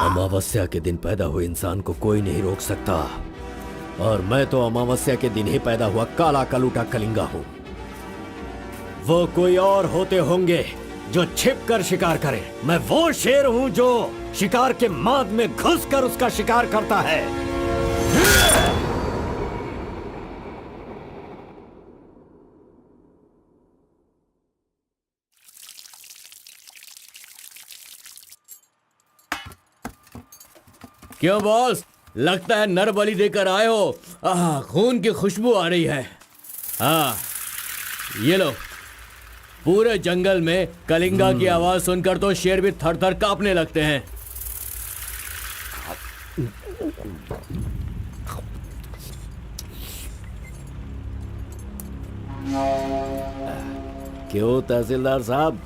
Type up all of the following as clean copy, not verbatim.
अमावस्या के दिन पैदा हुए इंसान को कोई नहीं रोक सकता, और मैं तो अमावस्या के दिन ही पैदा हुआ काला कलूटा कलिंगा हूं। वो कोई और होते होंगे जो छिप कर शिकार करे, मैं वो शेर हूं जो शिकार के माद में घुसकर उसका शिकार करता है। क्यों बॉस, लगता है नर बलि देकर आए हो। खून की खुशबू आ रही है। हाँ, ये लो। पूरे जंगल में कलिंगा की आवाज सुनकर तो शेर भी थर थर कांपने लगते हैं। क्यों तहसीलदार साहब,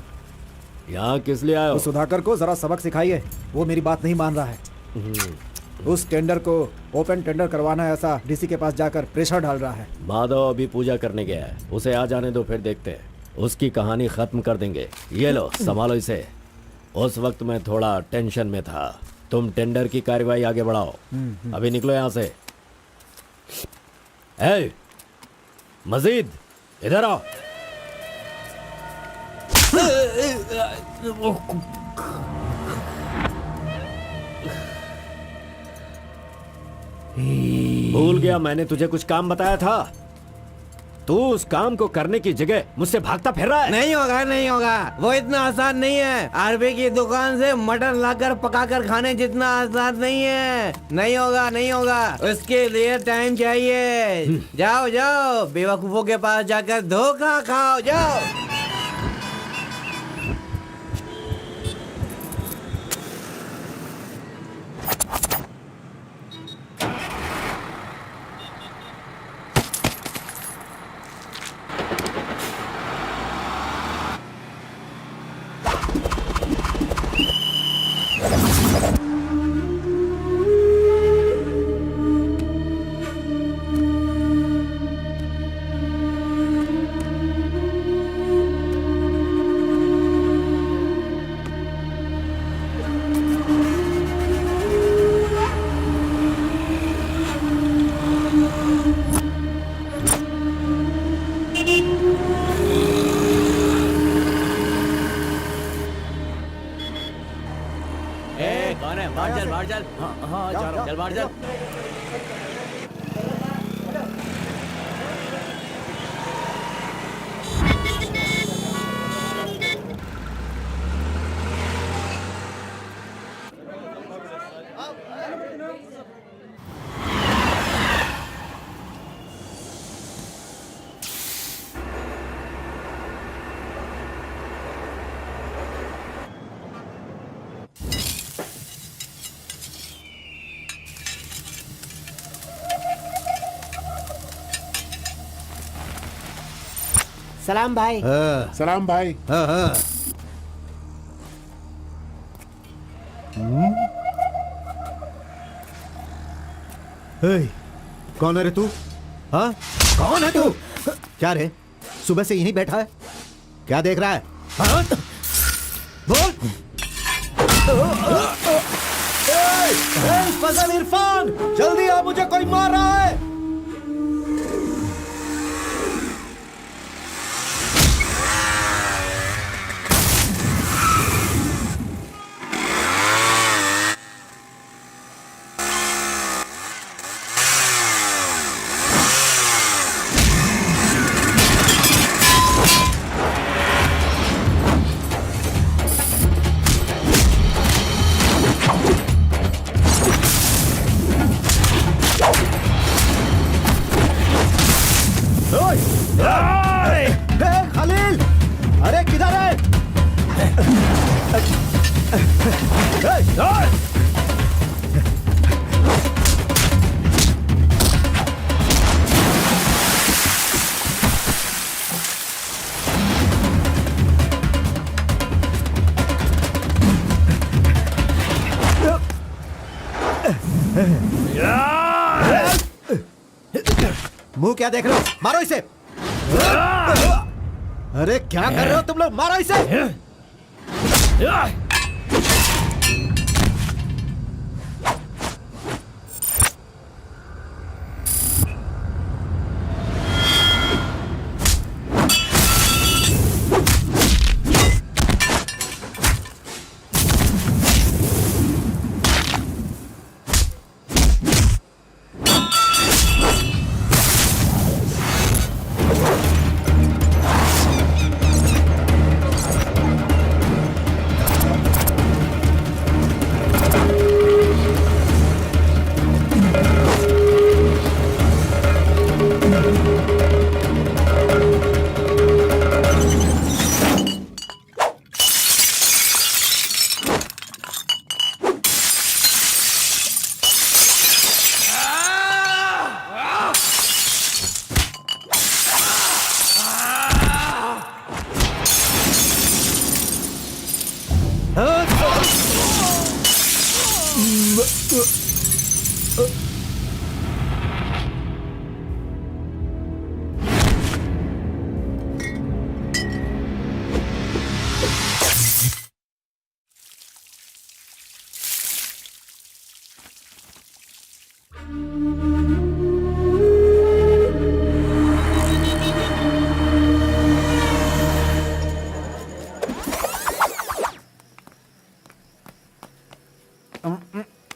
यहाँ किस लिए आए हो? तो सुधाकर को जरा सबक सिखाइए, वो मेरी बात नहीं मान रहा है। उस टेंडर को ओपन टेंडर करवाना है, ऐसा डीसी के पास जाकर प्रेशर डाल रहा है। माधव अभी पूजा करने गया है, उसे आ जाने दो, फिर देखते हैं। उसकी कहानी खत्म कर देंगे। ये लो, संभालो इसे। उस वक्त मैं थोड़ा टेंशन में था। तुम टेंडर की कार्यवाही आगे बढ़ाओ। अभी निकलो यहाँ से। ए, मजीद इधर आओ। भूल गया मैंने तुझे कुछ काम बताया था। तू उस काम को करने की जगह मुझसे भागता फिर रहा है। नहीं होगा, नहीं होगा। वो इतना आसान नहीं है। आरबी की दुकान से मटन लाकर पकाकर खाने जितना आसान नहीं है। नहीं होगा, नहीं होगा। उसके लिए टाइम चाहिए। जाओ जाओ, बेवकूफों के पास जाकर धोखा खाओ। जाओ। चल बाहर चल। सलाम भाई। सलाम भाई। कौन है रे तू? हाँ, कौन है तू? क्या रे, सुबह से यहीं बैठा है? क्या देख रहा है? हाँ? बोल। फजल इरफान, जल्दी आ, मुझे कोई मार रहा है। मुंह क्या देख रहे हो? मारो इसे। अरे क्या कर रहे हो तुम लोग? मारो इसे।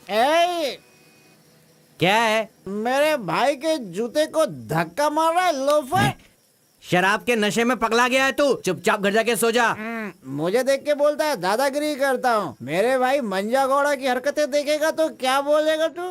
ए, क्या है? मेरे भाई के जूते को धक्का मार रहा है लोफर। शराब के नशे में पगला गया है तू। चुपचाप घर जाके सो जा। मुझे देख के बोलता है दादागिरी करता हूँ। मेरे भाई मंजा घोड़ा की हरकतें देखेगा तो क्या बोलेगा तू?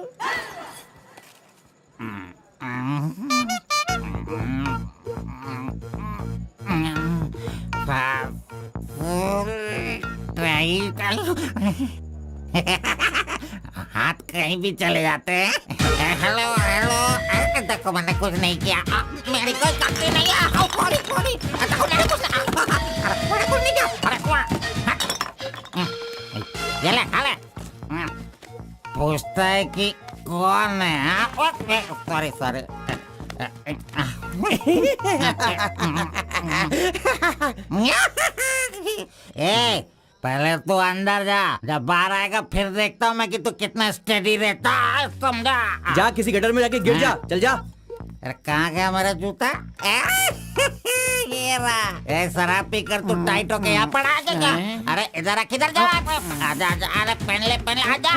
हाथ कहीं भी चले जाते हैं। हेलो हेलो, अरे देखो मैंने कुछ नहीं किया। मेरी कोई गलती नहीं है। सॉरी सॉरी, देखो मैंने कुछ नहीं किया। अरे ये ले खा ले। पूछता है कि कौन है? Sorry sorry. ए, पहले तू अंदर जा, जब बाहर आएगा फिर देखता हूँ मैं कि तू कितना स्टेडी रहता है, समझा? जा किसी गटर में जाके गिर जा। चल जा। अरे कहाँ गया मेरा जूता? ये रहा। ए, शराब पी कर तू टाइट होके यहाँ पड़ा आजा। अरे इधर किधर जा? आजा आजा। अरे पहन ले आजा।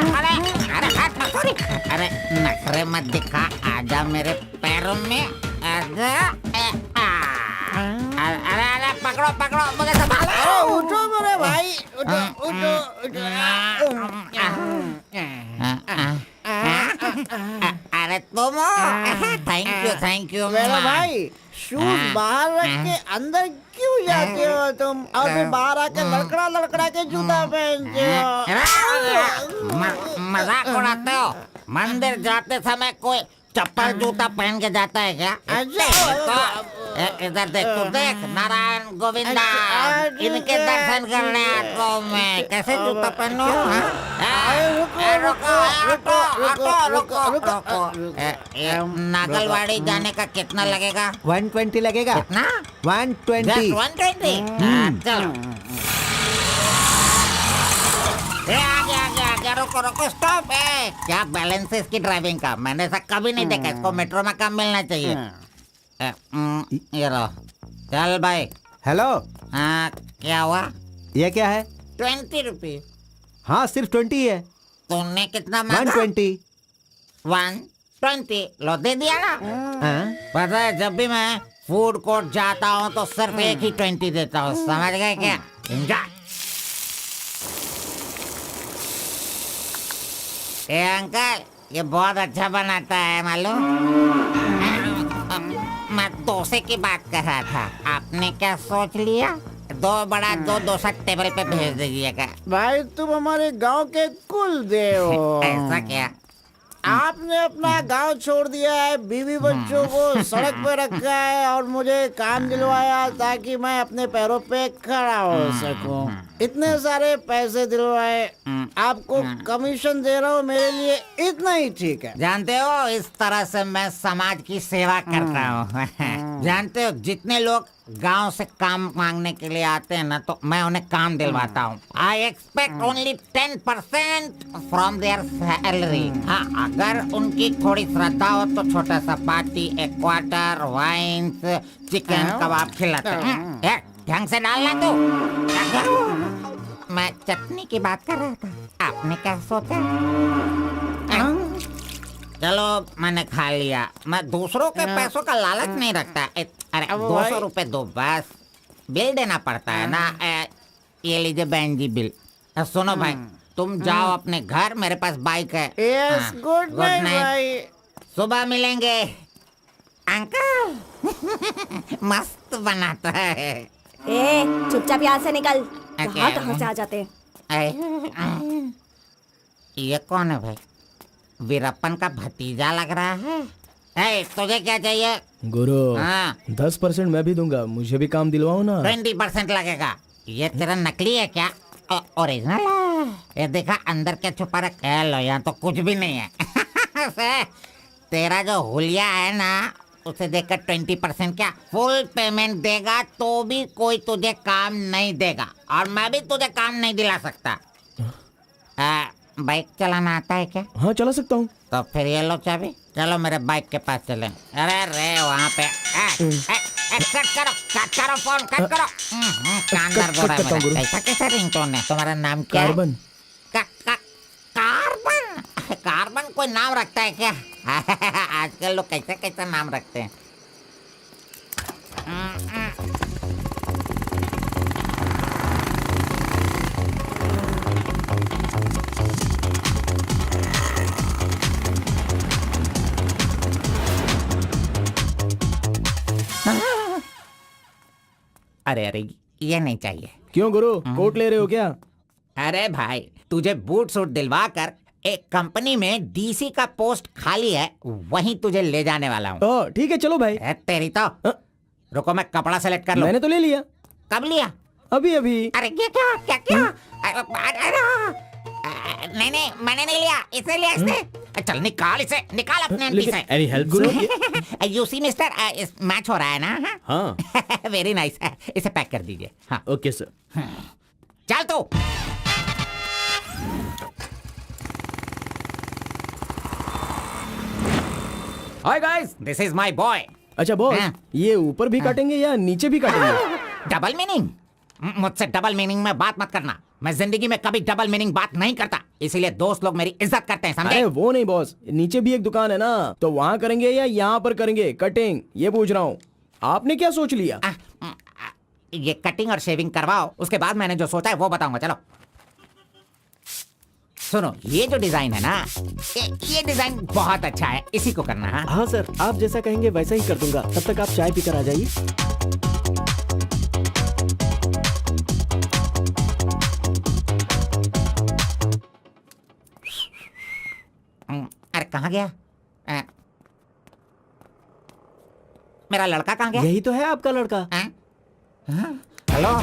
अरे हाथ मत छोड़ी। अरे नखरे मत दिखा, आजा मेरे पैरों में आजा। अरे अरे पकड़ो मुझे संभालो। उठो मेरे भाई, उठो उठो उठो। अरे तुम थैंक यू मेरा भाई, शूज बाहर रख के अंदर क्यों जाते हो तुम? और फिर बाहर आके लड़खड़ा के जूता पहनते हो। मजाक उड़ाते हो? मंदिर जाते समय कोई चप्पल जूता पहन के जाता है क्या? तो इधर देख, तू देख, नारायण गोविंदा इनके दर्शन करने आता हूँ मैं। कैसे जूता पहनूं? रुको। नागलवाड़ी जाने का कितना लगेगा? 120 लगेगा। कितना? 120। 120। चलो। आगे रुको स्टॉप है। क्या बैलेंस है इसकी ड्राइविंग का? मैंने ऐसा कभी नहीं देखा। इसको मेट्रो में काम मिलना चाहिए। ये लो, चल भाई। हेलो, हाँ क्या हुआ? ये क्या है? 20 रुपीज। हाँ सिर्फ 20 है। तुमने कितना मांगा? 120। 120 लो, दे दिया ना। हाँ? पता है, जब भी मैं फूड कोर्ट जाता हूँ तो सिर्फ एक ही 20 देता हूँ, समझ गए क्या? एंजॉय। ए अंकल, ये बहुत अच्छा बनाता है मालूम। मैं डोसे की बात कर रहा था। आपने क्या सोच लिया? 2 बड़ा 2 डोसा टेबल पे भेज दीजिएगा। भाई तुम हमारे गांव के कुल देव हो। ऐसा क्या? आपने अपना गांव छोड़ दिया है, बीवी बच्चों को सड़क पे रखा है और मुझे काम दिलवाया ताकि मैं अपने पैरों पे खड़ा हो सकूं। इतने सारे पैसे दिलवाए, आपको कमीशन दे रहा हूँ, मेरे लिए इतना ही ठीक है। जानते हो, इस तरह से मैं समाज की सेवा करता हूँ। जानते हो, जितने लोग गांव से काम मांगने के लिए आते हैं ना, तो मैं उन्हें काम दिलवाता हूँ। I expect only 10% from there salary. हाँ, अगर उनकी थोड़ी श्रद्धा हो तो छोटा सा पार्टी, एक क्वार्टर, वाइन्स, चिकन कबाब खिलाते हैं। ढंग से डालना तू। मैं चटनी की बात कर रहा था, आपने क्या सोचा? चलो, मैंने खा लिया। मैं दूसरों के पैसों का लालच नहीं रखता। अरे 200 रुपए दो बस, बिल देना पड़ता है ना। ये लीजिए बहन जी बिल। सुनो भाई, तुम जाओ अपने घर, मेरे पास बाइक है। यस, गुड नाइट भाई। सुबह मिलेंगे। अंकल मस्त बनाता है। ए, चुपचाप यहाँ से निकल। क्या? कहाँ से आ जाते हैं? ये कौन है भाई? वीरप्पन का भतीजा लग रहा है। तुझे क्या चाहिए? गुरु, हाँ। 10% मैं भी दूंगा, मुझे भी काम दिलवाओ ना। 20% लगेगा। ये तेरा नकली है क्या? ओरिजिनल है। ये देखा अंदर क्या छुपा रखा है? लो, यहाँ तो कुछ भी नहीं है। तेरा जो हुलिया है ना, उसे देखकर 20% क्या फुल पेमेंट देगा तो भी कोई तुझे काम नहीं देगा, और मैं भी तुझे काम नहीं दिला सकता। बाइक चलाना आता है क्या? हाँ, चला सकता हूँ। तो फिर ये लो चाबी, चलो मेरे बाइक के पास चले। अरे रे वहाँ पे कट करो फोन, कट करो। कान दर्द हो रहा है मेरा। कैसा कैसा रिंगटोन है? तुम्हारा नाम क्या है? कार्बन। कार्बन? कार्बन कोई नाम रखता है क्या? आजकल लोग कैसा कैसा नाम रखते हैं। अरे अरे, ये नहीं चाहिए। क्यों गुरु, कोट ले रहे हो क्या? अरे भाई, तुझे बूट सूट दिलवा कर एक कंपनी में डीसी का पोस्ट खाली है, वहीं तुझे ले जाने वाला हूँ। तो ठीक है, चलो भाई। तेरी तो। रुको, मैं कपड़ा सेलेक्ट कर लूं। मैंने तो ले लिया। कब लिया? अभी अभी। अरे ये क्या क्या क्या? नहीं नहीं, मैंने नहीं लिया, इसे लिया इसने। चल निकाल इसे, निकाल अपने एमपी से। Any help Guru? You see mister, match हो रहा है ना? हाँ। Very nice. इसे पैक कर दीजिए। हाँ, ओके सर। चल तू। Hi guys, this is my boy. अच्छा बॉस, हाँ। ये ऊपर भी काटेंगे या नीचे भी काटेंगे? Double meaning? मुझसे डबल मीनिंग में बात मत करना। मैं जिंदगी में कभी डबल मीनिंग बात नहीं करता, इसीलिए दोस्त लोग मेरी इज्जत करते हैं, समझे? अरे वो नहीं बॉस, नीचे भी एक दुकान है ना, तो वहाँ करेंगे या यहाँ पर करेंगे कटिंग, ये पूछ रहा हूँ। आपने क्या सोच लिया? ये कटिंग और शेविंग करवाओ, उसके बाद मैंने जो सोचा है वो बताऊंगा। चलो सुनो, ये जो डिजाइन है ना, ये डिजाइन बहुत अच्छा है, इसी को करना है। हाँ सर, आप जैसा कहेंगे वैसा ही कर दूंगा। तब तक आप चाय पीकर आ जाइए। अरे कहाँ गया? मेरा लड़का कहाँ गया? यही तो है आपका लड़का। हेलो,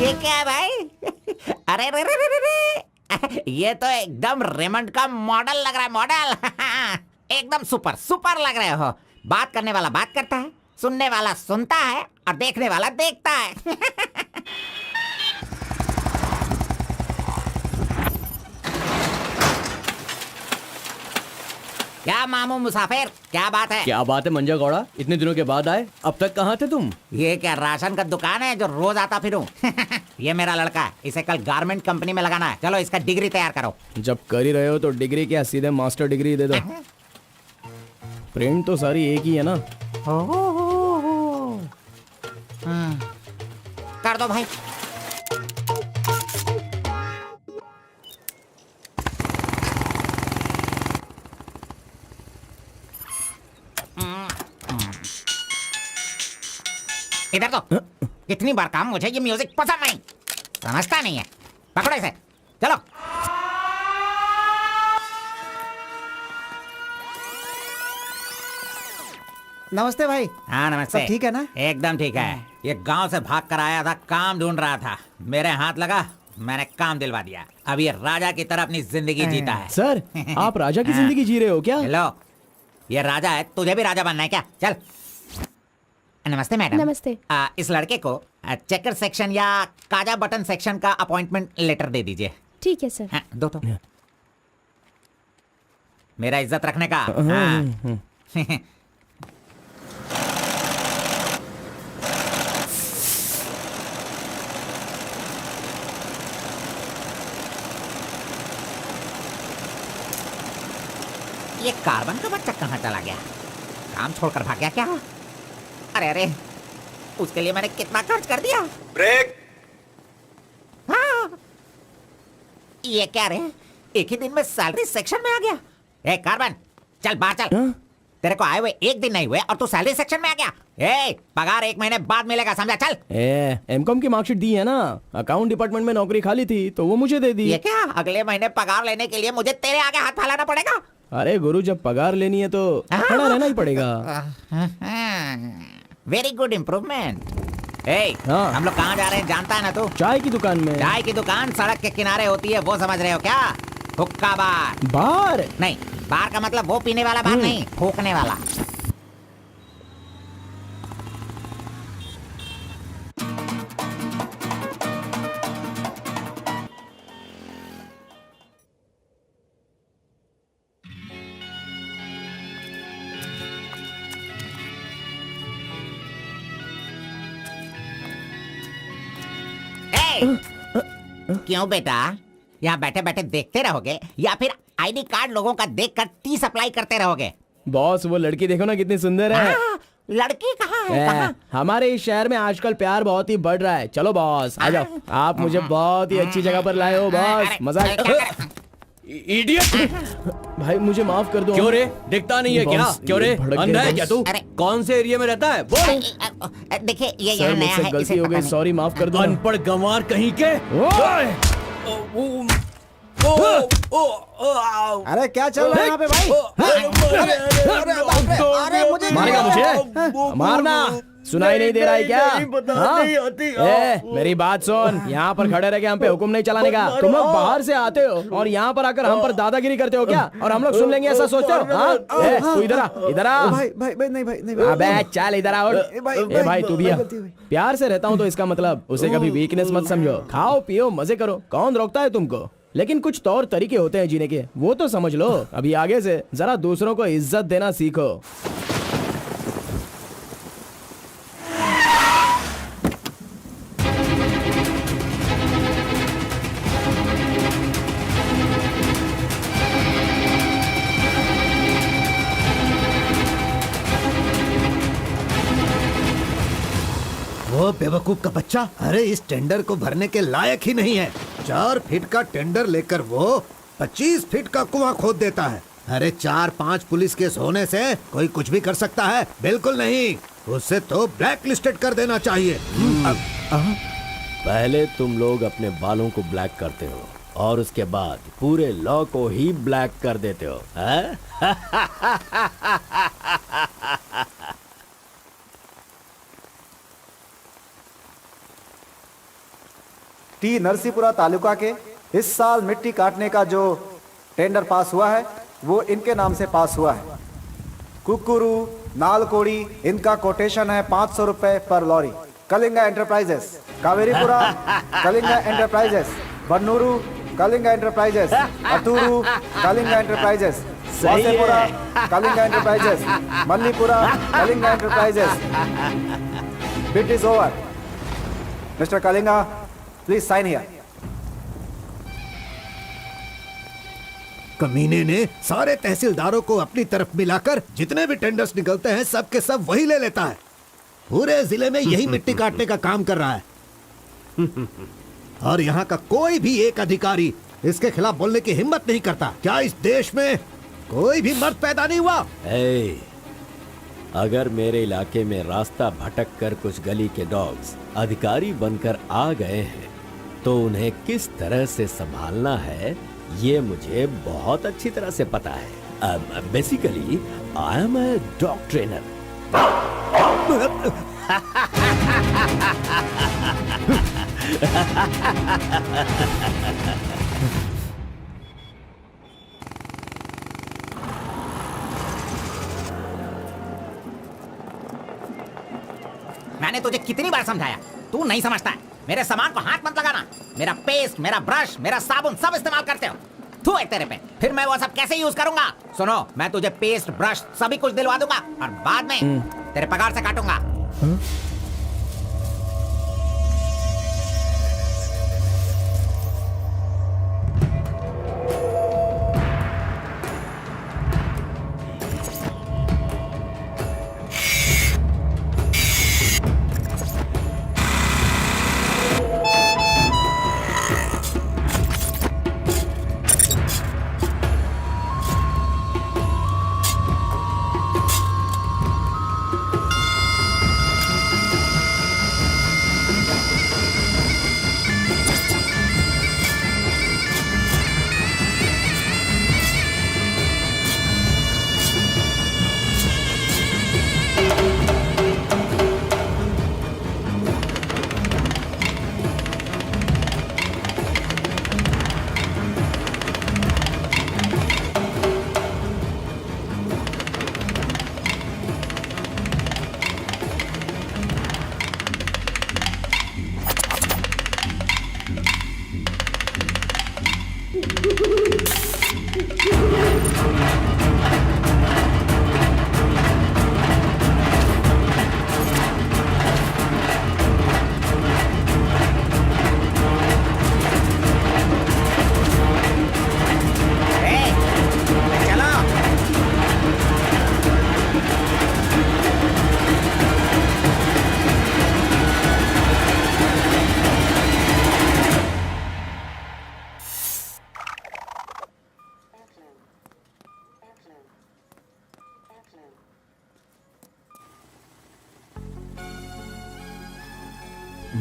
ये क्या है भाई? अरे रे रे रे रे, ये तो एकदम रेमंड का मॉडल लग रहा है, मॉडल। एकदम सुपर सुपर लग रहे हो। बात करने वाला बात करता है, सुनने वाला सुनता है, और देखने वाला देखता है। क्या मामू मुसाफिर, क्या बात है? क्या बात है मंजा गौड़ा, इतने दिनों के बाद आए। अब तक कहाँ थे तुम? ये क्या राशन का दुकान है जो रोज आता फिरूं? ये मेरा लड़का है, इसे कल गारमेंट कंपनी में लगाना है। चलो इसका डिग्री तैयार करो। जब कर ही रहे हो तो डिग्री क्या, सीधे मास्टर डिग्री दे दो। प्रिंट तो सारी एक ही है ना। कर दो भाई। इधर तो। कितनी बार कहा मुझे ये म्यूजिक पसंद नहीं, समझता नहीं है। पकड़ो इसे, चलो। नमस्ते भाई। हाँ नमस्ते। सब ठीक है ना? एकदम ठीक है। ये गांव से भाग कर आया था, काम ढूंढ रहा था, मेरे हाथ लगा, मैंने काम दिलवा दिया। अब ये राजा की तरह अपनी जिंदगी जीता है। सर आप राजा की जिंदगी जी रहे हो क्या? हेलो, ये राजा है, तुझे भी राजा बनना है क्या? चल। नमस्ते मैडम। नमस्ते। इस लड़के को चेकर सेक्शन या काजा बटन सेक्शन का अपॉइंटमेंट लेटर दे दीजिए। ठीक है सर। हाँ, दो तो। मेरा इज्जत रखने का। हाँ। ये कार्बन का बच्चा कहाँ चला गया? काम छोड़कर भाग गया क्या? अरे अरे, उसके लिए मैंने कितना खर्च कर दिया। ब्रेक। हाँ। ये क्या रे, एक ही दिन में सैलरी सेक्शन में आ गया। ए कार्बन, चल बाहर चल। तेरे को आए हुए एक दिन नहीं हुए और तू सैलरी सेक्शन में आ गया। ए, पगार 1 महीने बाद मिलेगा, समझा? चल। एमकॉम की मार्कशीट दी है ना, अकाउंट डिपार्टमेंट में नौकरी खाली थी तो वो मुझे दे दी। ये क्या, अगले महीने पगार लेने के लिए मुझे तेरे आगे हाथ फैलाना पड़ेगा? अरे गुरु, जब पगार लेनी है तो खड़ा रहना ही पड़ेगा। Very good improvement. ए, हाँ। हम लोग कहाँ जा रहे हैं जानता है ना तू? चाय की दुकान में। चाय की दुकान सड़क के किनारे होती है, वो समझ रहे हो क्या? हुक्का बार। बार? नहीं, बार का मतलब वो पीने वाला बार नहीं, फूकने वाला। क्यों बेटा, यहाँ बैठे बैठे देखते रहोगे या फिर आईडी कार्ड लोगों का देखकर टी सप्लाई करते रहोगे? बॉस वो लड़की देखो ना कितनी सुंदर है। लड़की कहाँ है? कहाँ? हमारे इस शहर में आजकल प्यार बहुत ही बढ़ रहा है। चलो बॉस आ जाओ, आप मुझे बहुत ही अच्छी जगह पर लाए हो बॉस। मजाक। इडियट! भाई मुझे माफ कर दो। क्यों रे, दिखता नहीं है क्या? बॉस, क्यों रे, ये भड़क अंधा है गया क्या तू? अरे। कौन से एरिया में रहता है बोल? देखिए ये सर यहाँ नया मुझसे है, गलती इसे हो पता गई, नहीं। सॉरी माफ कर दो। अनपढ़ गंवार कहीं के। अरे क्या चल रहा है यहाँ पे भाई? अरे मुझे मारेगा मुझे? मारना सुनाई नहीं दे रहा है क्या? हाँ? मेरी बात सुन, यहाँ पर खड़े रह के हम पे हुक्म नहीं चलाने का। तुम लोग बाहर से आते हो और यहाँ पर आकर हम पर दादागिरी करते हो क्या? और हम लोग सुन लेंगे ऐसा सोचते हो? हाँ? तू इधर आ, इधर आ। भाई भाई भाई नहीं भाई नहीं। अबे चल इधर आओ। ए भाई तू भी आ। प्यार से रहता हूँ तो इसका मतलब उसे कभी वीकनेस मत समझो। खाओ पियो मजे करो, कौन रोकता है तुमको? लेकिन कुछ तौर तरीके होते हैं जीने के, वो तो समझ लो। अभी आगे से जरा दूसरों को इज्जत देना सीखो। वो बेवकूफ का बच्चा, अरे इस टेंडर को भरने के लायक ही नहीं है। 4 फीट का टेंडर लेकर वो 25 फीट का कुआं खोद देता है। अरे 4-5 पुलिस केस होने से कोई कुछ भी कर सकता है? बिल्कुल नहीं, उसे तो ब्लैक लिस्टेड कर देना चाहिए। पहले तुम लोग अपने बालों को ब्लैक करते हो और उसके बाद पूरे लॉ को ही ब्लैक कर देते हो, हैं? टी नरसीपुरा तालुका के इस साल मिट्टी काटने का जो टेंडर पास हुआ है वो इनके नाम से पास हुआ है। कुकुरू, नालकोड़ी, इनका कोटेशन है 500 रुपए पर lorry. Kalinga enterprises, Kaveripura Kalinga enterprises, Bannuru Kalinga enterprises, Athuru Kalinga enterprises, Vasepura Kalinga enterprises, Mallipura Kalinga enterprises. Bit is over. Mister Kalinga, please sign here. कमीने ने सारे तहसीलदारों को अपनी तरफ मिलाकर जितने भी टेंडर्स निकलते हैं सब के सब वही ले लेता है। पूरे जिले में यही मिट्टी काटने का काम कर रहा है। और यहाँ का कोई भी एक अधिकारी इसके खिलाफ बोलने की हिम्मत नहीं करता। क्या इस देश में कोई भी मर्द पैदा नहीं हुआ? अगर मेरे इलाके में रास्ता भटक कर कुछ गली के डॉग्स अधिकारी बनकर आ गए हैं तो उन्हें किस तरह से संभालना है ये मुझे बहुत अच्छी तरह से पता है। Basically I am a dog trainer. मैंने तुझे कितनी बार समझाया, तू नहीं समझता है। मेरे सामान को हाथ मत लगाना। मेरा पेस्ट, मेरा ब्रश, मेरा साबुन सब इस्तेमाल करते हो। तू है तेरे पे, फिर मैं वो सब कैसे यूज करूंगा? सुनो, मैं तुझे पेस्ट, ब्रश सभी कुछ दिलवा दूंगा और बाद में तेरे पगार से काटूंगा।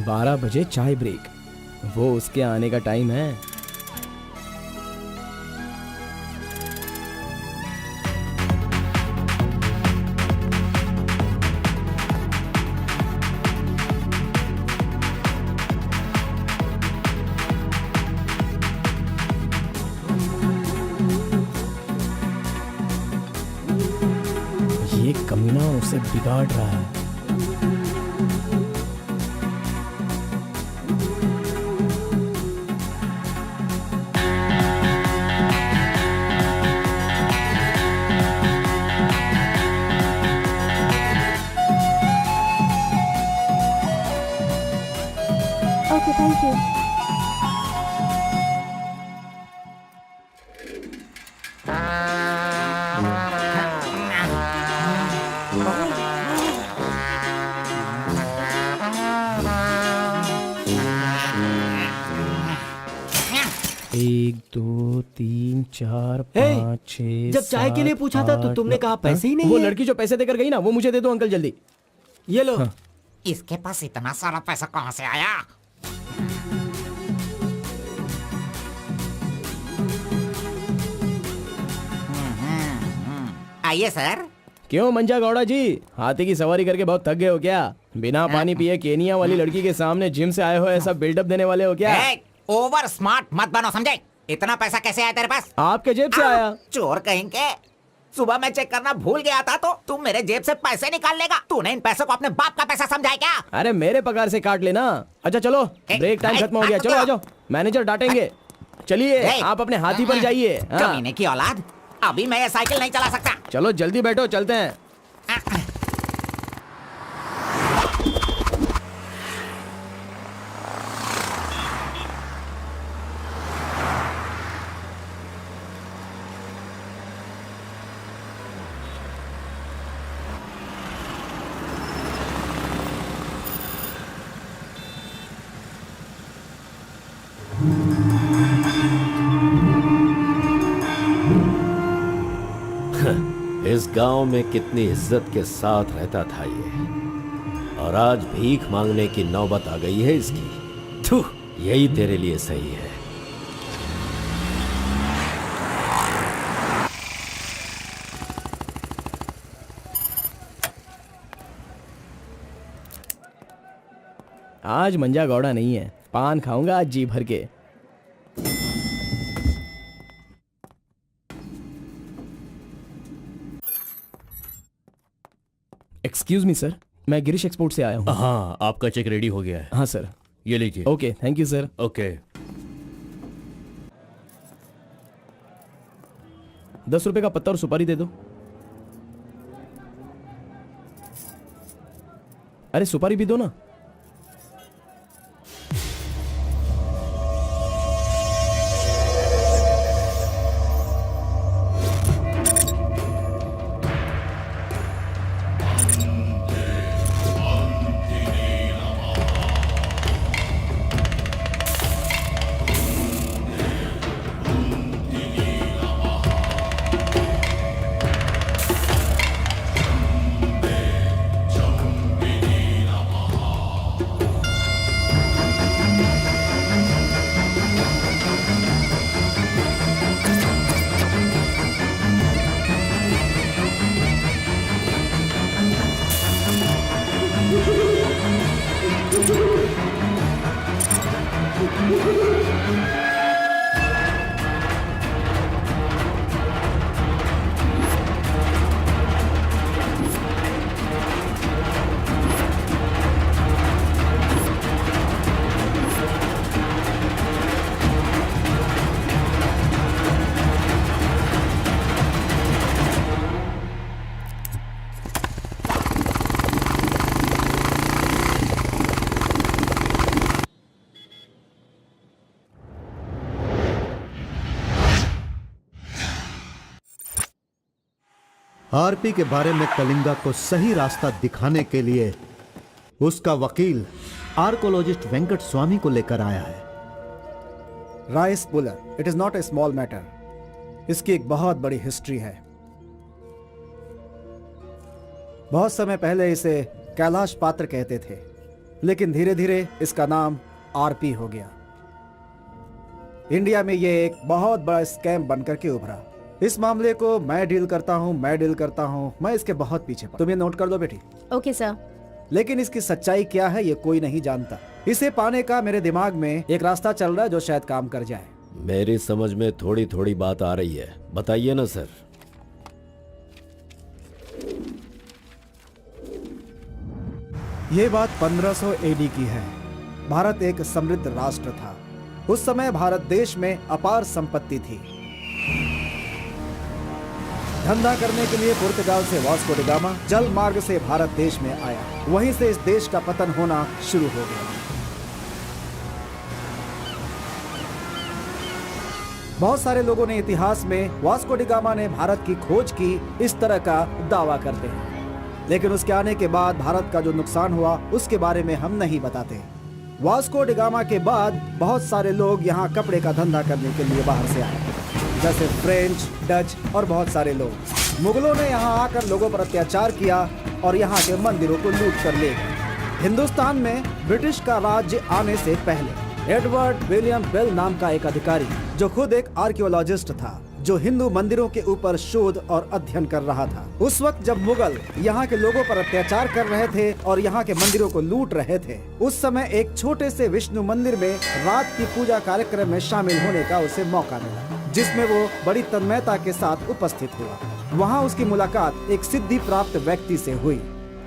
बारह बजे चाय ब्रेक, वो उसके आने का टाइम है। ये कमीना उसे बिगाड़ रहा है। Okay, thank you. एक, दो, तीन, चार, पाँच, छः, जब चाय के लिए पूछा था तो तुमने कहा पैसे ही नहीं वो है। लड़की जो पैसे देकर गई ना, वो मुझे दे दो अंकल जल्दी। ये लो। इसके पास इतना सारा पैसा कहाँ से आया? आइए सर। क्यों मंजा गौड़ा जी, हाथी की सवारी करके बहुत थक गए हो क्या? बिना पानी पिए केनिया वाली लड़की के सामने जिम से आए हो, ऐसा बिल्डअप देने वाले हो क्या? ओवर स्मार्ट मत बनो, समझे? इतना पैसा कैसे आया तेरे पास? आपके जेब से आया। चोर कहेंगे। सुबह मैं चेक करना भूल गया था तो तुम मेरे जेब से पैसे निकाल लेगा। तूने इन पैसों को अपने बाप का पैसा समझा है क्या? अरे मेरे पगार से काट लेना। अच्छा चलो, ब्रेक टाइम खत्म हो गया, चलो आ जाओ, मैनेजर डांटेंगे। चलिए आप अपने हाथी पर जाइए। कमीने की औलाद, अभी मैं ये साइकिल नहीं चला सकता। चलो जल्दी बैठो, चलते हैं। इस गांव में कितनी इज्जत के साथ रहता था ये, और आज भीख मांगने की नौबत आ गई है इसकी। थू, यही तेरे लिए सही है। आज मंजा गौड़ा नहीं है, पान खाऊंगा आज जी भर के। एक्सक्यूज मी सर, मैं गिरीश एक्सपोर्ट से आया हूँ। हाँ, आपका चेक रेडी हो गया है। हाँ सर। ये लीजिए। Okay, thank you sir. Okay. 10 रुपए का पत्ता और सुपारी दे दो। अरे सुपारी भी दो ना। आरपी के बारे में कलिंगा को सही रास्ता दिखाने के लिए उसका वकील आर्कोलॉजिस्ट वेंकट स्वामी को लेकर आया है। Rice puller, it is not a small matter. इसकी एक बहुत बड़ी हिस्ट्री है। बहुत समय पहले इसे कैलाश पात्र कहते थे, लेकिन धीरे धीरे इसका नाम आरपी हो गया। इंडिया में यह एक बहुत बड़ा स्कैम बनकर के उभरा। इस मामले को मैं डील करता हूँ, मैं इसके बहुत पीछे तुम ये नोट कर दो बेटी। Okay sir. लेकिन इसकी सच्चाई क्या है ये कोई नहीं जानता। इसे पाने का मेरे दिमाग में एक रास्ता चल रहा है जो शायद काम कर जाए। मेरी समझ में थोड़ी थोड़ी बात आ रही है, बताइए ना सर। ये बात 1500 एडी की है। भारत एक समृद्ध राष्ट्र था। उस समय भारत देश में अपार संपत्ति थी। धंधा करने के लिए पुर्तगाल से वास्को डी गामा जल मार्ग से भारत देश में आया। वहीं से इस देश का पतन होना शुरू हो गया। बहुत सारे लोगों ने इतिहास में वास्को डी गामा ने भारत की खोज की इस तरह का दावा करते हैं, लेकिन उसके आने के बाद भारत का जो नुकसान हुआ उसके बारे में हम नहीं बताते। वास्को डी गामा के बाद बहुत सारे लोग यहाँ कपड़े का धंधा करने के लिए बाहर से आए, जैसे फ्रेंच, डच और बहुत सारे लोग। मुगलों ने यहाँ आकर लोगों पर अत्याचार किया और यहाँ के मंदिरों को लूट कर ले गए। हिंदुस्तान में ब्रिटिश का राज्य आने से पहले एडवर्ड विलियम बेल नाम का एक अधिकारी, जो खुद एक आर्कियोलॉजिस्ट था, जो हिंदू मंदिरों के ऊपर शोध और अध्ययन कर रहा था। उस वक्त जब मुगल यहाँ के लोगों पर अत्याचार कर रहे थे और यहाँ के मंदिरों को लूट रहे थे, उस समय एक छोटे से विष्णु मंदिर में रात की पूजा कार्यक्रम में शामिल होने का उसे मौका मिला, जिसमें वो बड़ी तन्मयता के साथ उपस्थित हुआ। वहाँ उसकी मुलाकात एक सिद्धि प्राप्त व्यक्ति से हुई।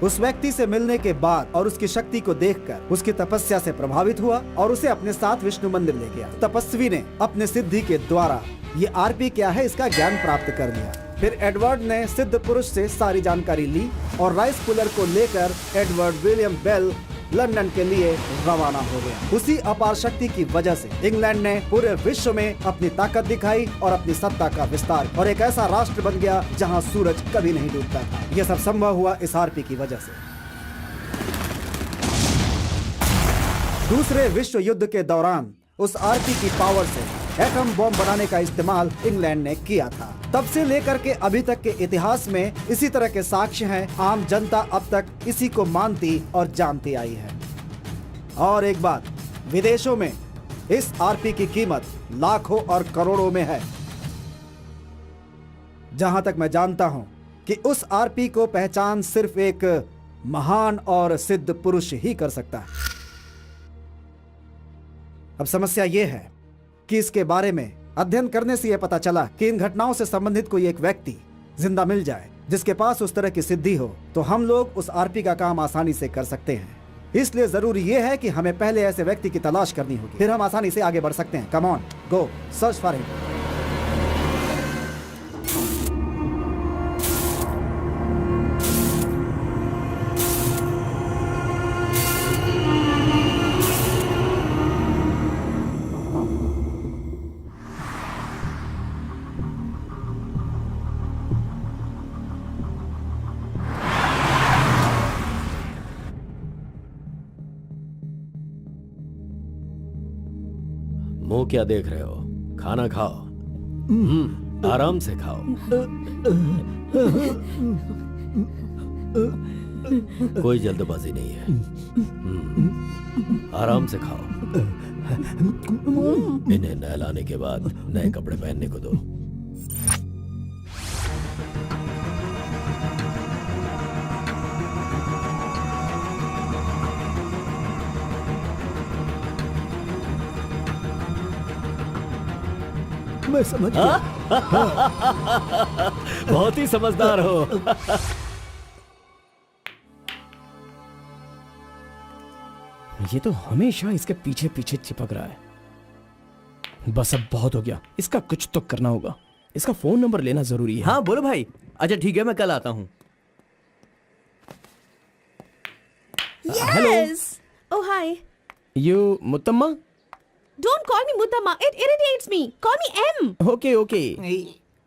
उस व्यक्ति से मिलने के बाद और उसकी शक्ति को देखकर उसकी तपस्या से प्रभावित हुआ और उसे अपने साथ विष्णु मंदिर ले गया। तपस्वी ने अपने सिद्धि के द्वारा ये आरपी क्या है इसका ज्ञान प्राप्त कर लिया। फिर एडवर्ड ने सिद्ध पुरुष से सारी जानकारी ली और राइस पुलर को लेकर एडवर्ड विलियम बेल लंदन के लिए रवाना हो गया। उसी अपार शक्ति की वजह से इंग्लैंड ने पूरे विश्व में अपनी ताकत दिखाई और अपनी सत्ता का विस्तार, और एक ऐसा राष्ट्र बन गया जहां सूरज कभी नहीं डूबता था। यह सब संभव हुआ इस आरपी की वजह से। दूसरे विश्व युद्ध के दौरान उस आरपी की पावर से एटम बॉम्ब बनाने का इस्तेमाल इंग्लैंड ने किया था। तब से लेकर के अभी तक के इतिहास में इसी तरह के साक्ष्य हैं। आम जनता अब तक इसी को मानती और जानती आई है। और एक बात, विदेशों में इस आरपी की कीमत लाखों और करोड़ों में है। जहां तक मैं जानता हूं कि उस आरपी को पहचान सिर्फ एक महान और सिद्ध पुरुष ही कर सकता है। अब समस्या यह है कि इसके बारे में अध्ययन करने से यह पता चला कि इन घटनाओं से संबंधित कोई एक व्यक्ति जिंदा मिल जाए जिसके पास उस तरह की सिद्धि हो, तो हम लोग उस आरपी का काम आसानी से कर सकते हैं। इसलिए जरूरी यह है कि हमें पहले ऐसे व्यक्ति की तलाश करनी होगी, फिर हम आसानी से आगे बढ़ सकते हैं। Come on, go search for him. मुंह क्या देख रहे हो? खाना खाओ। आराम से खाओ। कोई जल्दबाजी नहीं है। आराम से खाओ। इन्हें नहलाने के बाद नए कपड़े पहनने को दो। मैं समझ गया। बहुत ही समझदार हो। ये तो हमेशा इसके पीछे पीछे चिपक रहा है। बस अब बहुत हो गया, इसका कुछ तो करना होगा। इसका फोन नंबर लेना जरूरी है। हाँ बोलो भाई। अच्छा ठीक है, मैं कल आता हूँ। Yes. Oh hi. You Muthamma? Don't call me Muttama. It irritates me. Call me M. Okay okay.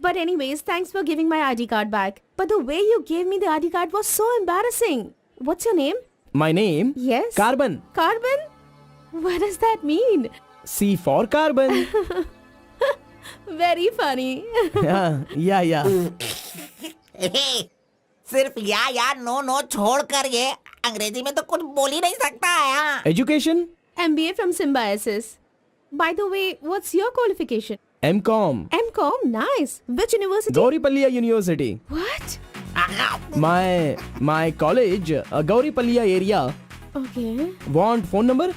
But anyways, thanks for giving my ID card back. But the way you gave me the ID card was so embarrassing. What's your name? My name? Yes. Carbon. Carbon? What does that mean? C for carbon. Very funny. या सिर्फ या no छोड़ कर ये अंग्रेजी में तो कुछ बोल ही नहीं सकता है। Education? MBA from Symbiosis. By the way, what's your qualification? M.Com. M.Com? Nice. Which university? गौरीपल्लिया university. What? My college, Gauripalliya area. Okay. Want phone number?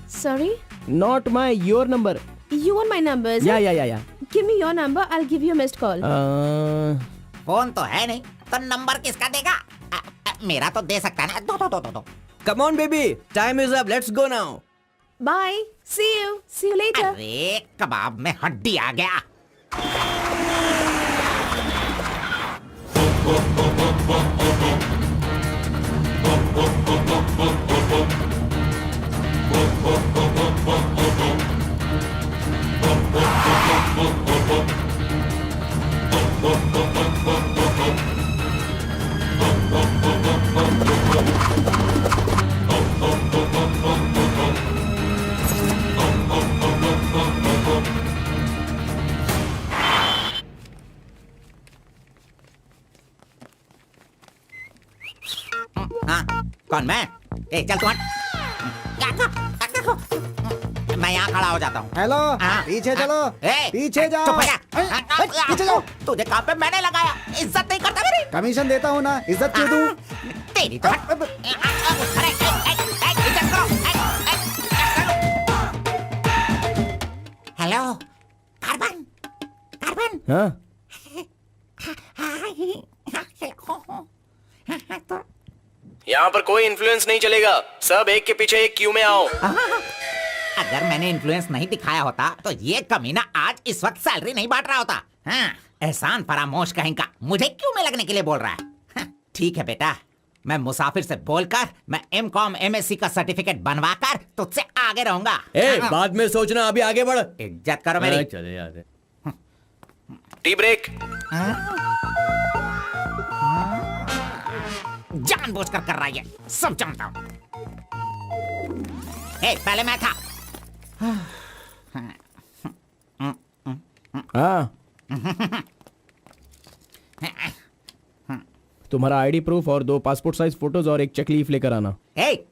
Sorry? Not your number. You want my number? is it? Yeah. Give me your number. I'll give you a missed call. Phone तो है नहीं, तो number किसका देगा? मेरा तो दे सकता है ना। दो। Come on baby, time is up. Let's go now. Bye. See you. See you later. अरे कबाब में हड्डी आ गया। हाँ, कौन मैं? ए चल तू हट। मैं यहाँ खड़ा हो जाता हूँ। हेलो, हाँ, पीछे चलो। ए, पीछे जाओ। चुप हो जा। पीछे जाओ। तुझे काम पे मैंने लगाया, इज्जत नहीं करता मेरी। कमीशन देता हूँ ना, इज्जत क्यों दूं? तेरी तो हट। अरे, इज्जत करो। Hello, carbon. हाँ? यहाँ पर कोई इन्फ्लुएंस नहीं चलेगा। सब एक के पीछे एक क्यू में आओ। अगर मैंने इन्फ्लुएंस नहीं दिखाया होता तो ये कमीना आज इस वक्त सैलरी नहीं बांट रहा होता। हाँ, एहसान फरामोश कहेंगा, मुझे क्यों में लगने के लिए बोल रहा है? हाँ, ठीक है बेटा, मैं मुसाफिर से बोलकर मैं M.Com MSc का सर्टिफिकेट बनवाकर तुझसे आगे रहूंगा। बाद में सोचना, अभी आगे बढ़। इज्जत करो मेरी। चले यार। Tea break. जानबूझकर कर रहा है, सब जानता हूँ। पहले मैं था। हाँ, तुम्हारा आईडी प्रूफ और 2 पासपोर्ट साइज फोटोज और एक चेक लीफ लेकर आना। ए,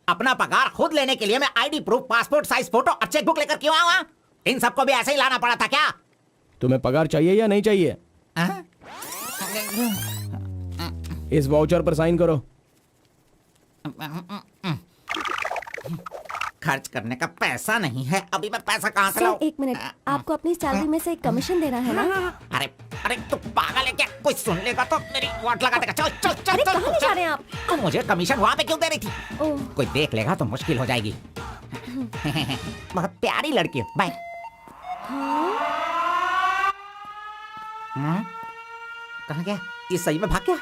अपना पगार खुद लेने के लिए मैं ID proof, passport size photo और चेकबुक लेकर क्यों आऊं? इन सबको भी ऐसे ही लाना पड़ा था क्या? तुम्हें पगार चाहिए या नहीं चाहिए? इस वाउचर पर साइन करो। खर्च करने का पैसा नहीं है, अभी मैं पैसा कहाँ से सर लाऊं? 1 मिनट, आपको अपनी सैलरी में से एक कमीशन देना है ना? अरे अरे तू पागल है क्या? कोई सुन लेगा तो मेरी वाट लगा देगा। चल चल चल अरे चल, कहाँ ले जा रहे हैं आप? तू मुझे कमीशन वहाँ पे क्यों दे रही थी? ओह, कोई देख लेगा तो मुश्किल हो जाएगी। बहुत प्यारी लड़की है। बाय। कहाँ गया? ये सही में भाग गया?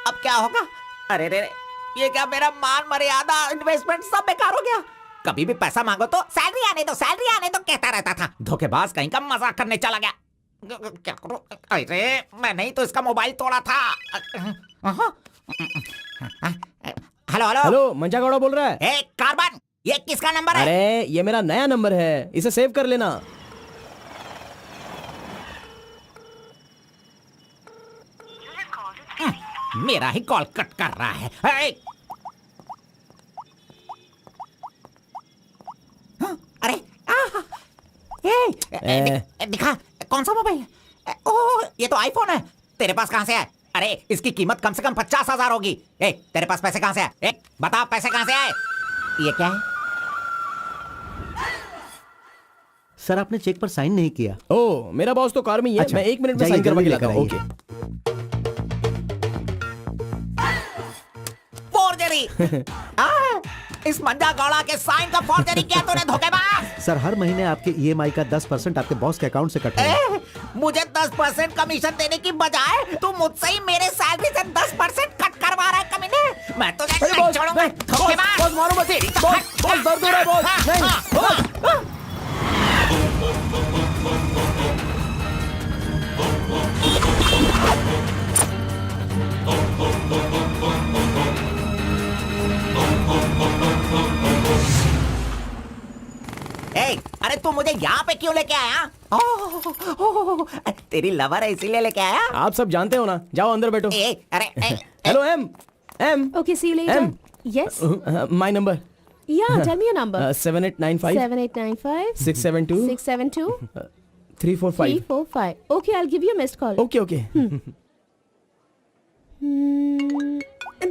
अब क्या होगा? अरे रे रे, ये क्या मेरा मान मर्यादा इन्वेस्टमेंट सब बेकार हो गया। कभी भी पैसा मांगो तो सैलरी आने दो, सैलरी आने दो कहता रहता था। धोखेबाज कहीं का मजाक करने चला गया। क्या करूं? अरे मैंने ही तो इसका मोबाइल तोड़ा था। हेलो हेलो हेलो, मंजा गौड़ा बोल रहा है। ए कार्बन, ये किसका नंबर है? अरे ये मेरा नया नंबर है, इसे सेव कर लेना। मेरा ही कॉल कट कर रहा है। अरे दिखा कौन सा मोबाइल है? ओह ये तो आईफोन है। तेरे पास कहां से है? अरे इसकी कीमत कम से कम 50,000 होगी। तेरे पास पैसे कहां से आए? बता पैसे कहां से आए? ये क्या है? सर आपने चेक पर साइन नहीं किया। ओ, मेरा बॉस तो कार में ही है। अच्छा, मैं 1 मिनट में जाइए, साइन करवा के जल्दी लाता हूँ। लेकर ओके। फोर्जरी। इस मंजा गौड़ा के साइन का फोर्जरी किया तूने, धोखेबाज। सर हर महीने आपके ईएमआई का 10% आपके बॉस के अकाउंट से कट होगा। मुझे 10% कमीशन देने की बजाय तू मुझसे ही मेरे सैलरी से 10% कट करवा रहा है कमीने। मैं तो नहीं छोड़ूंगा। धोखेबाज। बॉस मारो मत। बॉस दर्द हो रहा है बॉस। नहीं। अरे तू मुझे यहाँ पे क्यों लेके आया? तेरी लवर है इसीलिए लेके आया? आप सब जानते हो ना। जाओ अंदर बैठो। अरे hello M. Okay, see you later. M. Yes. My number Yeah, tell me your number. 7895 7895 672 672 345। 345. Okay, I'll give you a missed call. Okay okay.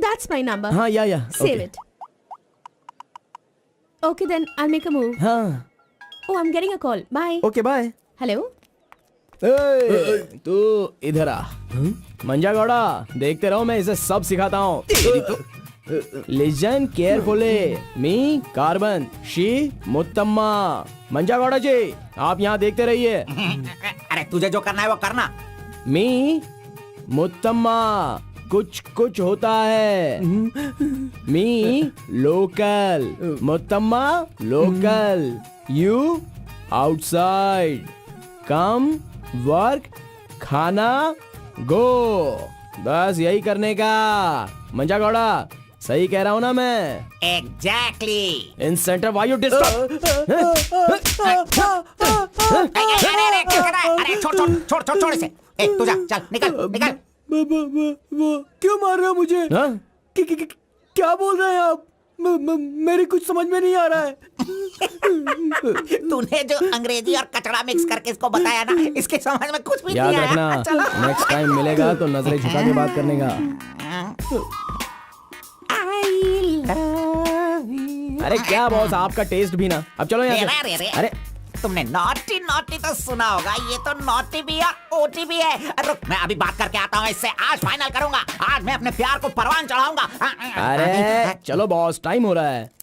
That's my number. हाँ या Save it. Okay, then I'll make a move. हाँ Oh, I'm getting a call. Bye. Okay bye. Hello? तू इधर आ। मंजा गौड़ा, देखते रहो, मैं इसे सब सिखाता हूँ। Listen carefully. Me carbon, she Muttamma. Manja Gowda ji, आप यहाँ देखते रहिए। अरे तुझे जो करना है वो करना। मी मुत्तम्मा, कुछ कुछ होता है। Me local, Muttamma local, you outside. Come, work, खाना, गो। बस यही करने का। मंजा गौड़ा, सही कह रहा हूँ ना मैं? एग्जैक्टली। इन सेंटर वायु डिस्टर्ब। अरे छोड़ इसे। तू जा, चल निकल निकल। क्यों मार रहे हो मुझे? क्या बोल रहे हैं आप? मेरी कुछ समझ में नहीं आ रहा है। तूने जो अंग्रेजी और कचड़ा मिक्स करके इसको बताया ना, इसके समझ में कुछ भी याद नहीं रखना, आया। चलो। नेक्स्ट टाइम मिलेगा तो नजरें झुका के बात करने का। अरे क्या बॉस, आपका टेस्ट भी ना। अब चलो यहाँ से। अरे तुमने नॉटी नॉटी तो सुना होगा, ये तो नॉटी भी है, ओटी भी है। रुक, मैं अभी बात करके आता हूँ इससे। आज फाइनल करूंगा। आज मैं अपने प्यार को परवान चढ़ाऊंगा। अरे चलो बॉस, टाइम हो रहा है।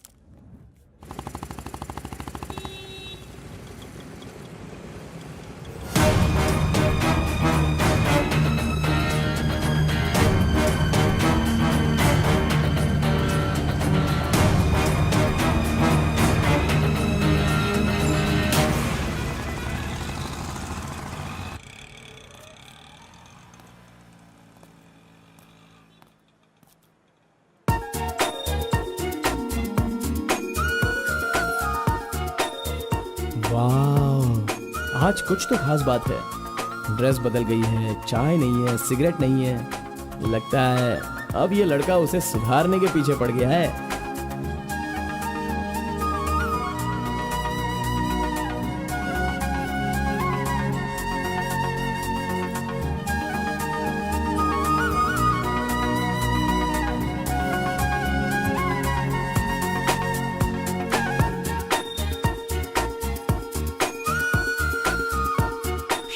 वाह, आज कुछ तो खास बात है। ड्रेस बदल गई है, चाय नहीं है, सिगरेट नहीं है। लगता है अब ये लड़का उसे सुधारने के पीछे पड़ गया है।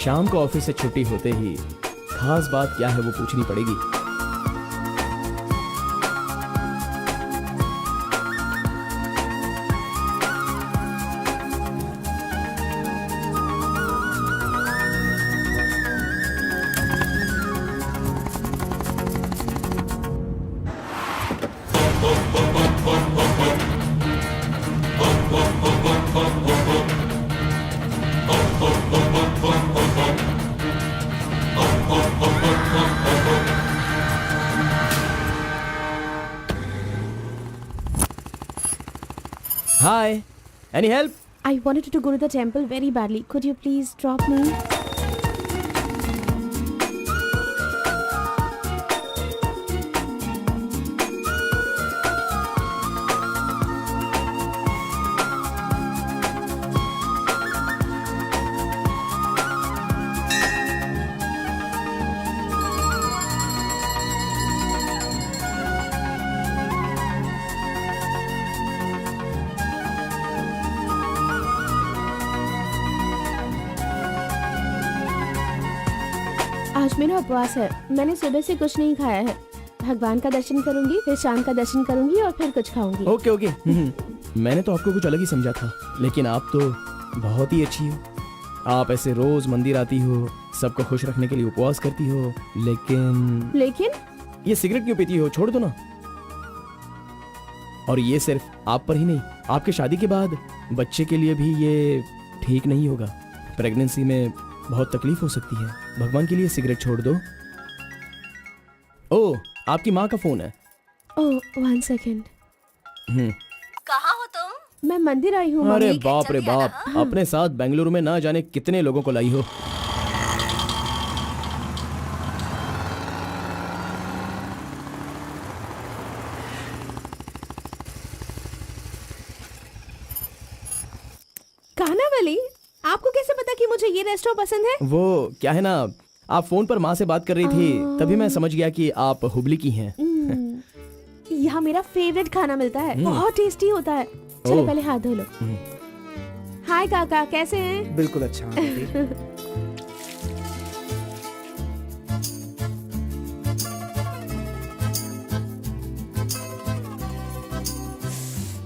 शाम को ऑफिस से छुट्टी होते ही खास बात क्या है वो पूछनी पड़ेगी। Hi, any help? I wanted to go to the temple very badly. Could you please drop me? आज मेरा उपवास है। मैंने सुबह से कुछ नहीं खाया है। भगवान का दर्शन करूंगी, फिर शाम का दर्शन करूंगी और फिर कुछ खाऊंगी। Okay okay. मैंने तो आपको कुछ अलग ही समझा था, लेकिन आप तो बहुत ही अच्छी हो। आप ऐसे रोज मंदिर आती हो, सबको खुश रखने के लिए उपवास करती हो, लेकिन ये सिगरेट क्यों पीती हो? छोड़ दो ना। और ये सिर्फ आप पर ही नहीं, आपके शादी के बाद बच्चे के लिए भी ये ठीक नहीं होगा। प्रेगनेंसी में बहुत तकलीफ हो सकती है। भगवान के लिए सिगरेट छोड़ दो। ओह, आपकी माँ का फोन है। ओह, 1 सेकेंड। कहाँ हो तुम? मैं मंदिर आई हूँ। अरे बाप रे बाप, अपने साथ बेंगलुरु में ना जाने कितने लोगों को लाई हो। कानावली, आपको कैसे पता कि मुझे ये रेस्टोरेंट पसंद है? वो क्या है ना, आप फोन पर माँ से बात कर रही थी, तभी मैं समझ गया कि आप हुबली की हैं। यहाँ मेरा फेवरेट खाना मिलता है, बहुत टेस्टी होता है। चलो पहले हाथ धो लो। हाय काका, कैसे हैं? बिल्कुल अच्छा।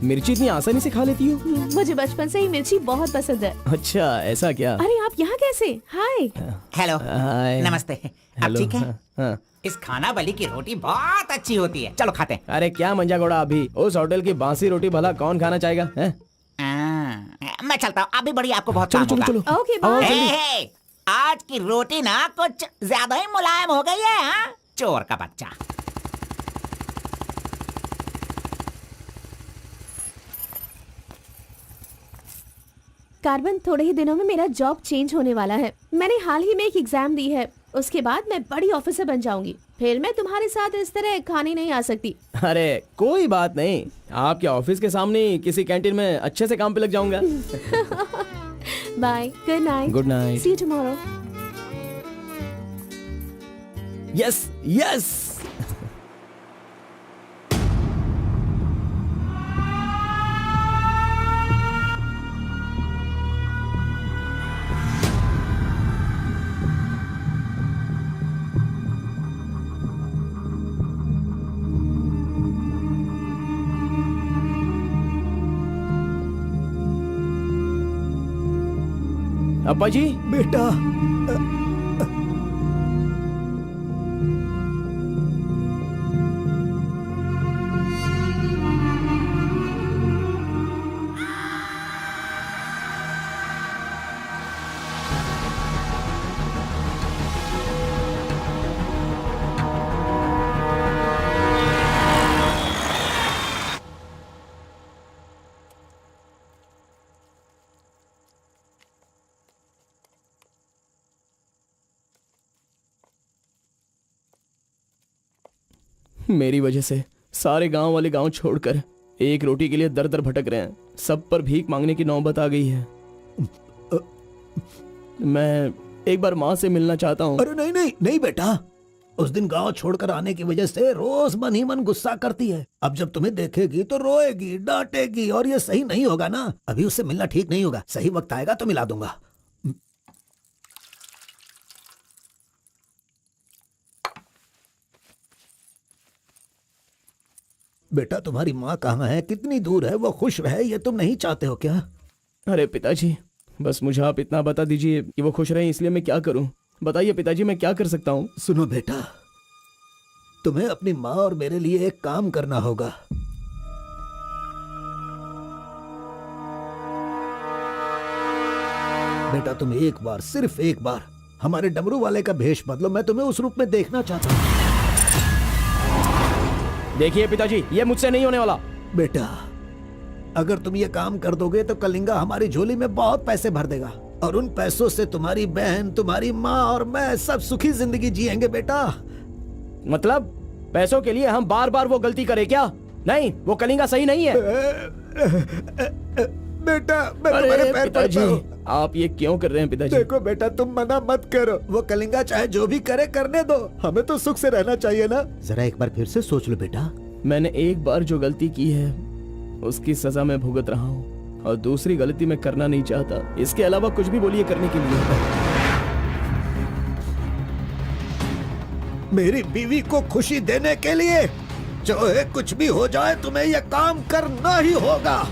मिर्ची इतनी आसानी से खा लेती हो? मुझे बचपन से ही मिर्ची बहुत पसंद है। अच्छा, ऐसा क्या? अरे आप यहाँ कैसे? हाय। हेलो, हाय। नमस्ते। आप हेलो, ठीक है? हाँ। इस खाना बली की रोटी बहुत अच्छी होती है, चलो खाते हैं। अरे क्या मंजा घोड़ा, अभी उस होटल की बासी रोटी भला कौन खाना चाहेगा? हैं? मैं चलता हूँ, अभी बड़ी आपको बहुत चलो काम चलो होगा। चलो। ओके आओ, बाय। जल्दी। हे, आज की रोटी ना कुछ ज्यादा ही मुलायम हो गई है। हाँ? चोर का बच्चा। कार्बन, थोड़े ही दिनों में मेरा जॉब चेंज होने वाला है। मैंने हाल ही में एक एग्जाम दी है, उसके बाद मैं बड़ी ऑफिसर बन जाऊंगी। फिर मैं तुम्हारे साथ इस तरह खाने नहीं आ सकती। अरे कोई बात नहीं, आपके ऑफिस के सामने किसी कैंटीन में अच्छे से काम पे लग जाऊंगा। Bye, good night. Good night. See you tomorrow. Yes yes. अब्बा जी, बेटा, मेरी वजह से सारे गांव वाले गांव छोड़कर एक रोटी के लिए दर दर भटक रहे हैं। सब पर भीख मांगने की नौबत आ गई है। मैं एक बार माँ से मिलना चाहता हूँ। अरे नहीं नहीं नहीं बेटा, उस दिन गांव छोड़कर आने की वजह से रोज मन ही मन गुस्सा करती है। अब जब तुम्हें देखेगी तो रोएगी, डांटेगी, और ये सही नहीं होगा ना। अभी उससे मिलना ठीक नहीं होगा। सही वक्त आएगा तो मिला दूंगा। बेटा तुम्हारी माँ कहाँ है, कितनी दूर है, वो खुश रहे ये तुम नहीं चाहते हो क्या? अरे पिताजी, बस मुझे आप इतना बता दीजिए कि वो खुश रहे, इसलिए मैं क्या करूं? बताइए पिताजी, मैं क्या कर सकता हूं? सुनो बेटा, तुम्हें अपनी माँ और मेरे लिए एक काम करना होगा। बेटा तुम एक बार, सिर्फ एक बार हमारे डमरू वाले का भेष बदलो। मैं तुम्हें उस रूप में देखना चाहता हूँ। देखिए पिताजी, ये मुझसे नहीं होने वाला। बेटा अगर तुम ये काम कर दोगे तो कलिंगा हमारी झोली में बहुत पैसे भर देगा, और उन पैसों से तुम्हारी बहन, तुम्हारी माँ और मैं सब सुखी जिंदगी जिएंगे। बेटा मतलब पैसों के लिए हम बार बार वो गलती करें क्या? नहीं, वो कलिंगा सही नहीं है। बेटा मैं तुम्हारे पैर पड़ता हूं। आप ये क्यों कर रहे हैं पिताजी? देखो बेटा, तुम मना मत करो। वो कलिंगा चाहे जो भी करे करने दो, हमें तो सुख से रहना चाहिए ना। जरा एक बार फिर से सोच लो बेटा। मैंने एक बार जो गलती की है उसकी सजा मैं भुगत रहा हूँ, और दूसरी गलती मैं करना नहीं चाहता। इसके अलावा कुछ भी बोलिए करने के लिए। मेरी बीवी को खुशी देने के लिए चाहे कुछ भी हो जाए, तुम्हें यह काम करना ही होगा।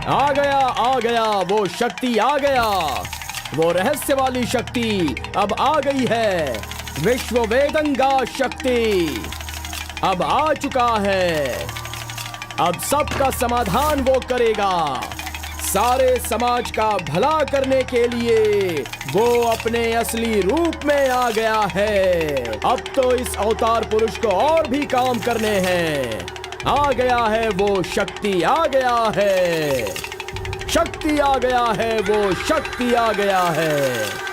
आ गया वो शक्ति आ गया, वो रहस्य वाली शक्ति अब आ गई है। विश्व वेदंगा शक्ति अब आ चुका है। अब सबका समाधान वो करेगा। सारे समाज का भला करने के लिए वो अपने असली रूप में आ गया है। अब तो इस अवतार पुरुष को और भी काम करने हैं। आ गया है वो शक्ति, आ गया है शक्ति, आ गया है वो शक्ति, आ गया है।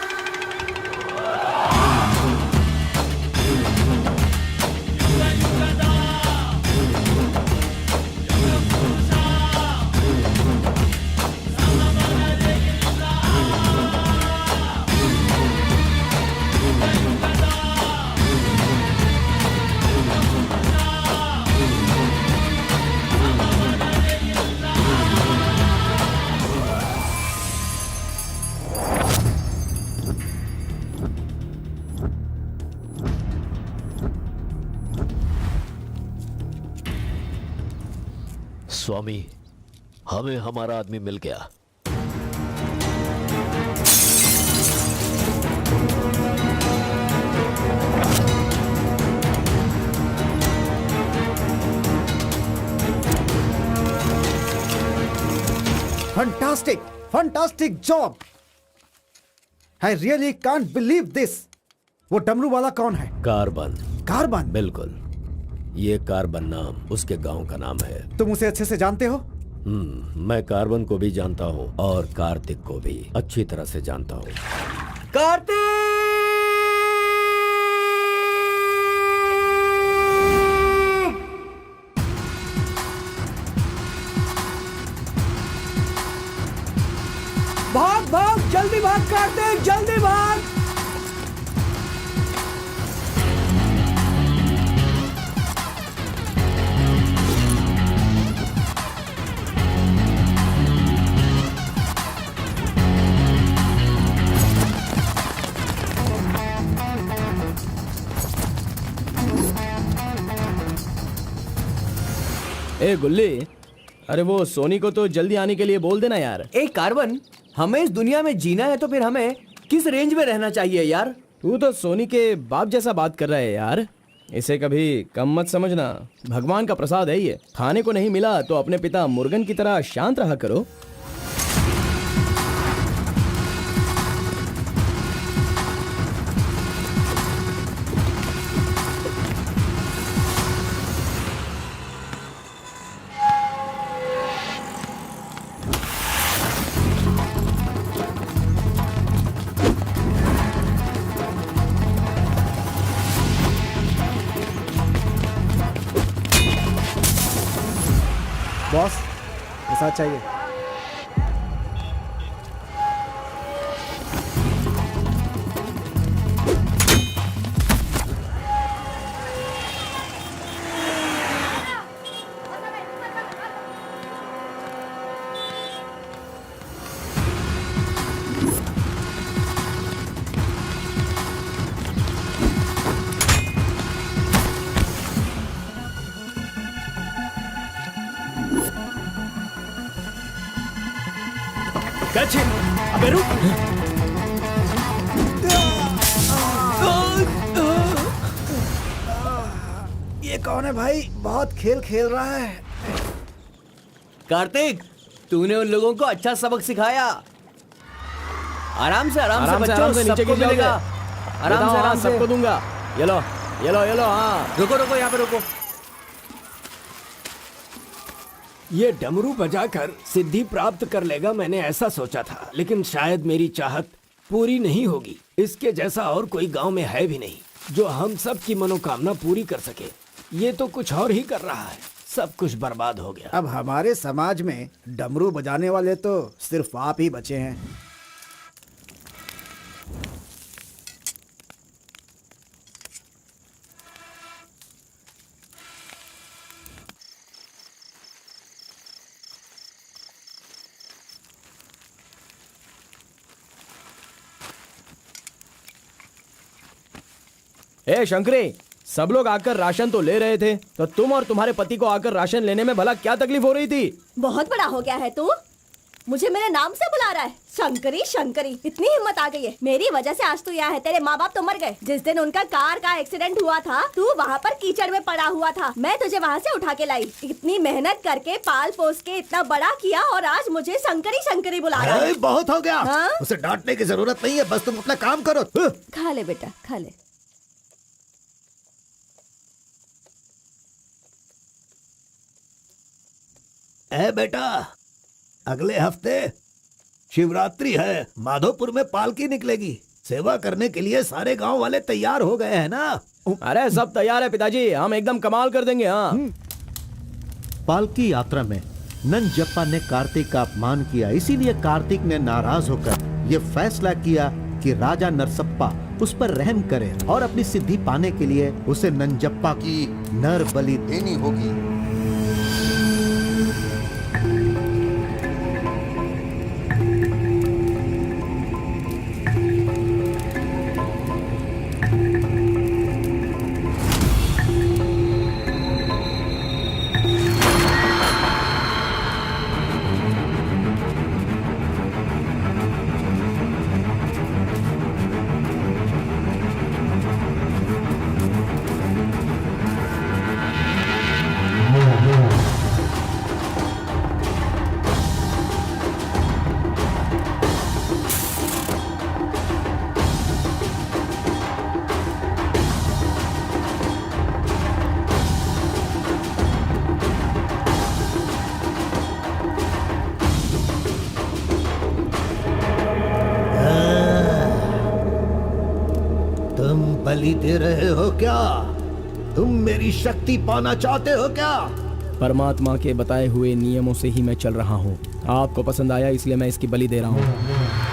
स्वामी, हमें हमारा आदमी मिल गया। Fantastic, fantastic job. I really can't believe this. वो डमरू वाला कौन है? कार्बन। कार्बन? बिल्कुल, ये कार्बन नाम उसके गांव का नाम है। तुम उसे अच्छे से जानते हो? मैं कार्बन को भी जानता हूँ और कार्तिक को भी अच्छी तरह से जानता हूँ। कार्तिक! भाग भाग, जल्दी भाग कार्तिक, जल्दी भाग। ए गुल्ली, अरे वो सोनी को तो जल्दी आने के लिए बोल देना यार। ए कार्बन, हमें इस दुनिया में जीना है तो फिर हमें किस रेंज में रहना चाहिए यार? तू तो सोनी के बाप जैसा बात कर रहा है यार। इसे कभी कम मत समझना, भगवान का प्रसाद है ये। खाने को नहीं मिला तो अपने पिता मुर्गन की तरह शांत रहा करो। बॉस, ये साथ चाहिए। अबे रुक। ये कौन है भाई? बहुत खेल खेल रहा है। कार्तिक, तूने उन लोगों को अच्छा सबक सिखाया। आराम से बच्चों, नीचे सबको गिर मिलेगा। आराम से सबको दूंगा। ये लो, हाँ। रुको यहाँ पे रुको। ये डमरू बजाकर सिद्धि प्राप्त कर लेगा, मैंने ऐसा सोचा था, लेकिन शायद मेरी चाहत पूरी नहीं होगी। इसके जैसा और कोई गांव में है भी नहीं जो हम सब की मनोकामना पूरी कर सके। ये तो कुछ और ही कर रहा है, सब कुछ बर्बाद हो गया। अब हमारे समाज में डमरू बजाने वाले तो सिर्फ आप ही बचे हैं। ए शंकरी, सब लोग आकर राशन तो ले रहे थे, तो तुम और तुम्हारे पति को आकर राशन लेने में भला क्या तकलीफ हो रही थी? बहुत बड़ा हो गया है तू, मुझे मेरे नाम से बुला रहा है। शंकरी शंकरी, इतनी हिम्मत आ गई है। मेरी वजह से आज तू यहाँ है। तेरे माँ बाप तो मर गए। जिस दिन उनका कार का एक्सीडेंट हुआ था, तू वहाँ पर कीचड़ में पड़ा हुआ था। मैं तुझे वहाँ से उठा के लाई। इतनी मेहनत करके पाल पोस के इतना बड़ा किया और आज मुझे शंकरी शंकरी बुला रहा है। बहुत हो गया। हाँ? उसे डांटने की जरूरत नहीं है, बस तुम अपना काम करो। खा ले बेटा, खा ले। बेटा, अगले हफ्ते शिवरात्रि है, माधोपुर में पालकी निकलेगी। सेवा करने के लिए सारे गांव वाले तैयार हो गए हैं ना? अरे सब तैयार है पिताजी, हम एकदम कमाल कर देंगे। हाँ। पालकी यात्रा में नंजप्पा ने कार्तिक का अपमान किया, इसीलिए कार्तिक ने नाराज होकर ये फैसला किया कि राजा नरसप्पा उस पर रहम करे और अपनी सिद्धि पाने के लिए उसे नंजप्पा की नर बलि देनी होगी। बलि दे रहे हो क्या? तुम मेरी शक्ति पाना चाहते हो क्या? परमात्मा के बताए हुए नियमों से ही मैं चल रहा हूँ। आपको पसंद आया इसलिए मैं इसकी बलि दे रहा हूँ।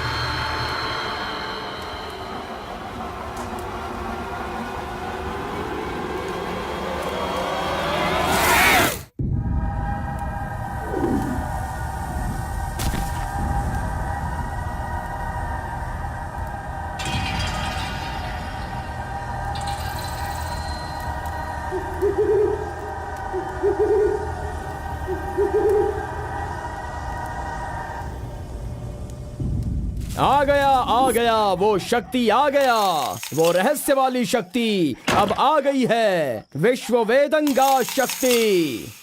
आ गया वो शक्ति, आ गया वो रहस्य वाली शक्ति। अब आ गई है विश्व वेदंगा शक्ति।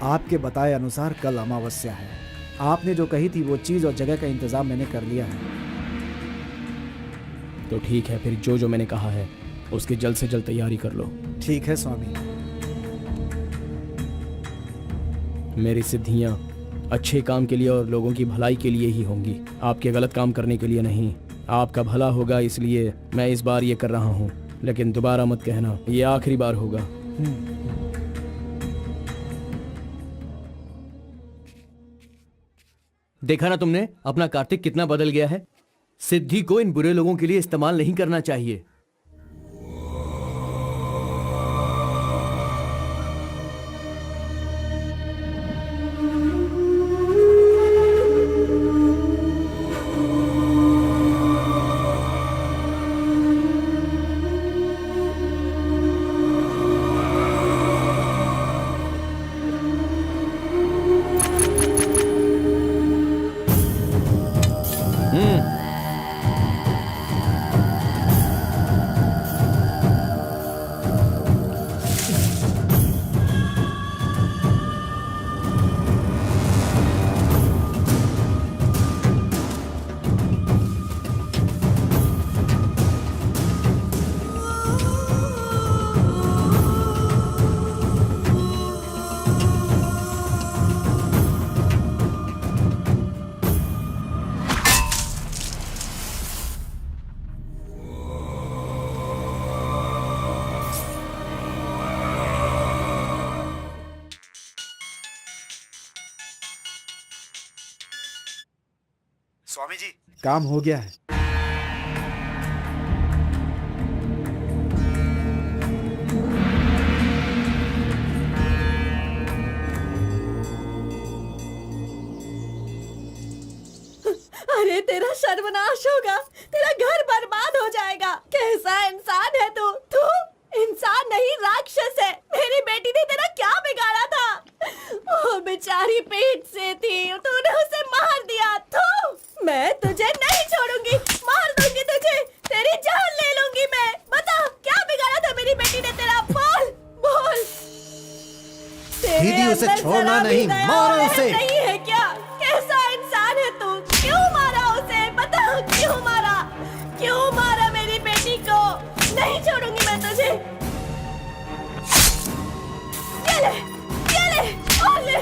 आपके बताए अनुसार कल अमावस्या है। आपने जो कही थी वो चीज और जगह का इंतजाम मैंने कर लिया है। तो ठीक है, फिर जो मैंने कहा है उसकी जल्द से जल्द तैयारी कर लो। ठीक है स्वामी। मेरी सिद्धियां अच्छे काम के लिए और लोगों की भलाई के लिए ही होंगी, आपके गलत काम करने के लिए नहीं। आपका भला होगा इसलिए मैं इस बार ये कर रहा हूँ, लेकिन दोबारा मत कहना, ये आखिरी बार होगा। देखा ना तुमने अपना कार्तिक कितना बदल गया है। सिद्धि को इन बुरे लोगों के लिए इस्तेमाल नहीं करना चाहिए। स्वामी जी, काम हो गया है। अरे तेरा सर्वनाश होगा, तेरा घर बर्बाद हो जाएगा। कैसा इंसान है तू? तू इंसान नहीं, राक्षस है। मेरी बेटी ने तेरा क्या बिगाड़ा था? वो बेचारी पेट से थी, तूने उसे मार दिया। तू, मैं तुझे नहीं छोड़ूंगी, मार दूंगी तुझे, तेरी जान ले लूंगी मैं। बता क्या बिगाड़ा था मेरी बेटी ने तेरा? बोल बोल। दीदी उसे छोड़ना नहीं, मारो उसे। नहीं है क्या? कैसा इंसान है तू? क्यों मारा उसे? बता क्यों मारा? क्यों मारा मेरी बेटी को? नहीं छोड़ूंगी मैं तुझे। ये ले और ले।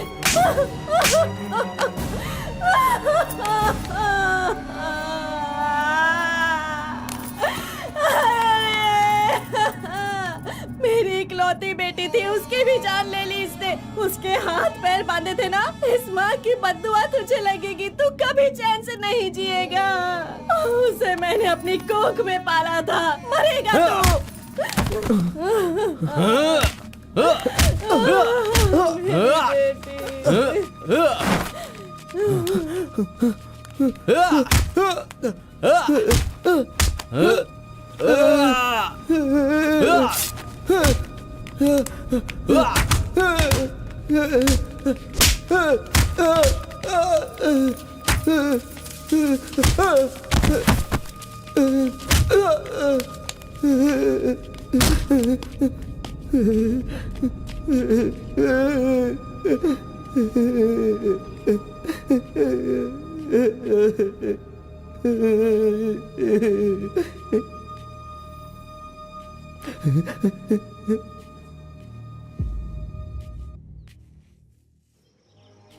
मेरी इकलौती बेटी थी, उसकी भी जान ले ली इसने। उसके हाथ पैर बांधे थे ना, इस माँ की बद्दुआ तुझे लगेगी, तू कभी चैन से नहीं जिएगा। उसे मैंने अपनी कोख में पाला था, मरेगा तू।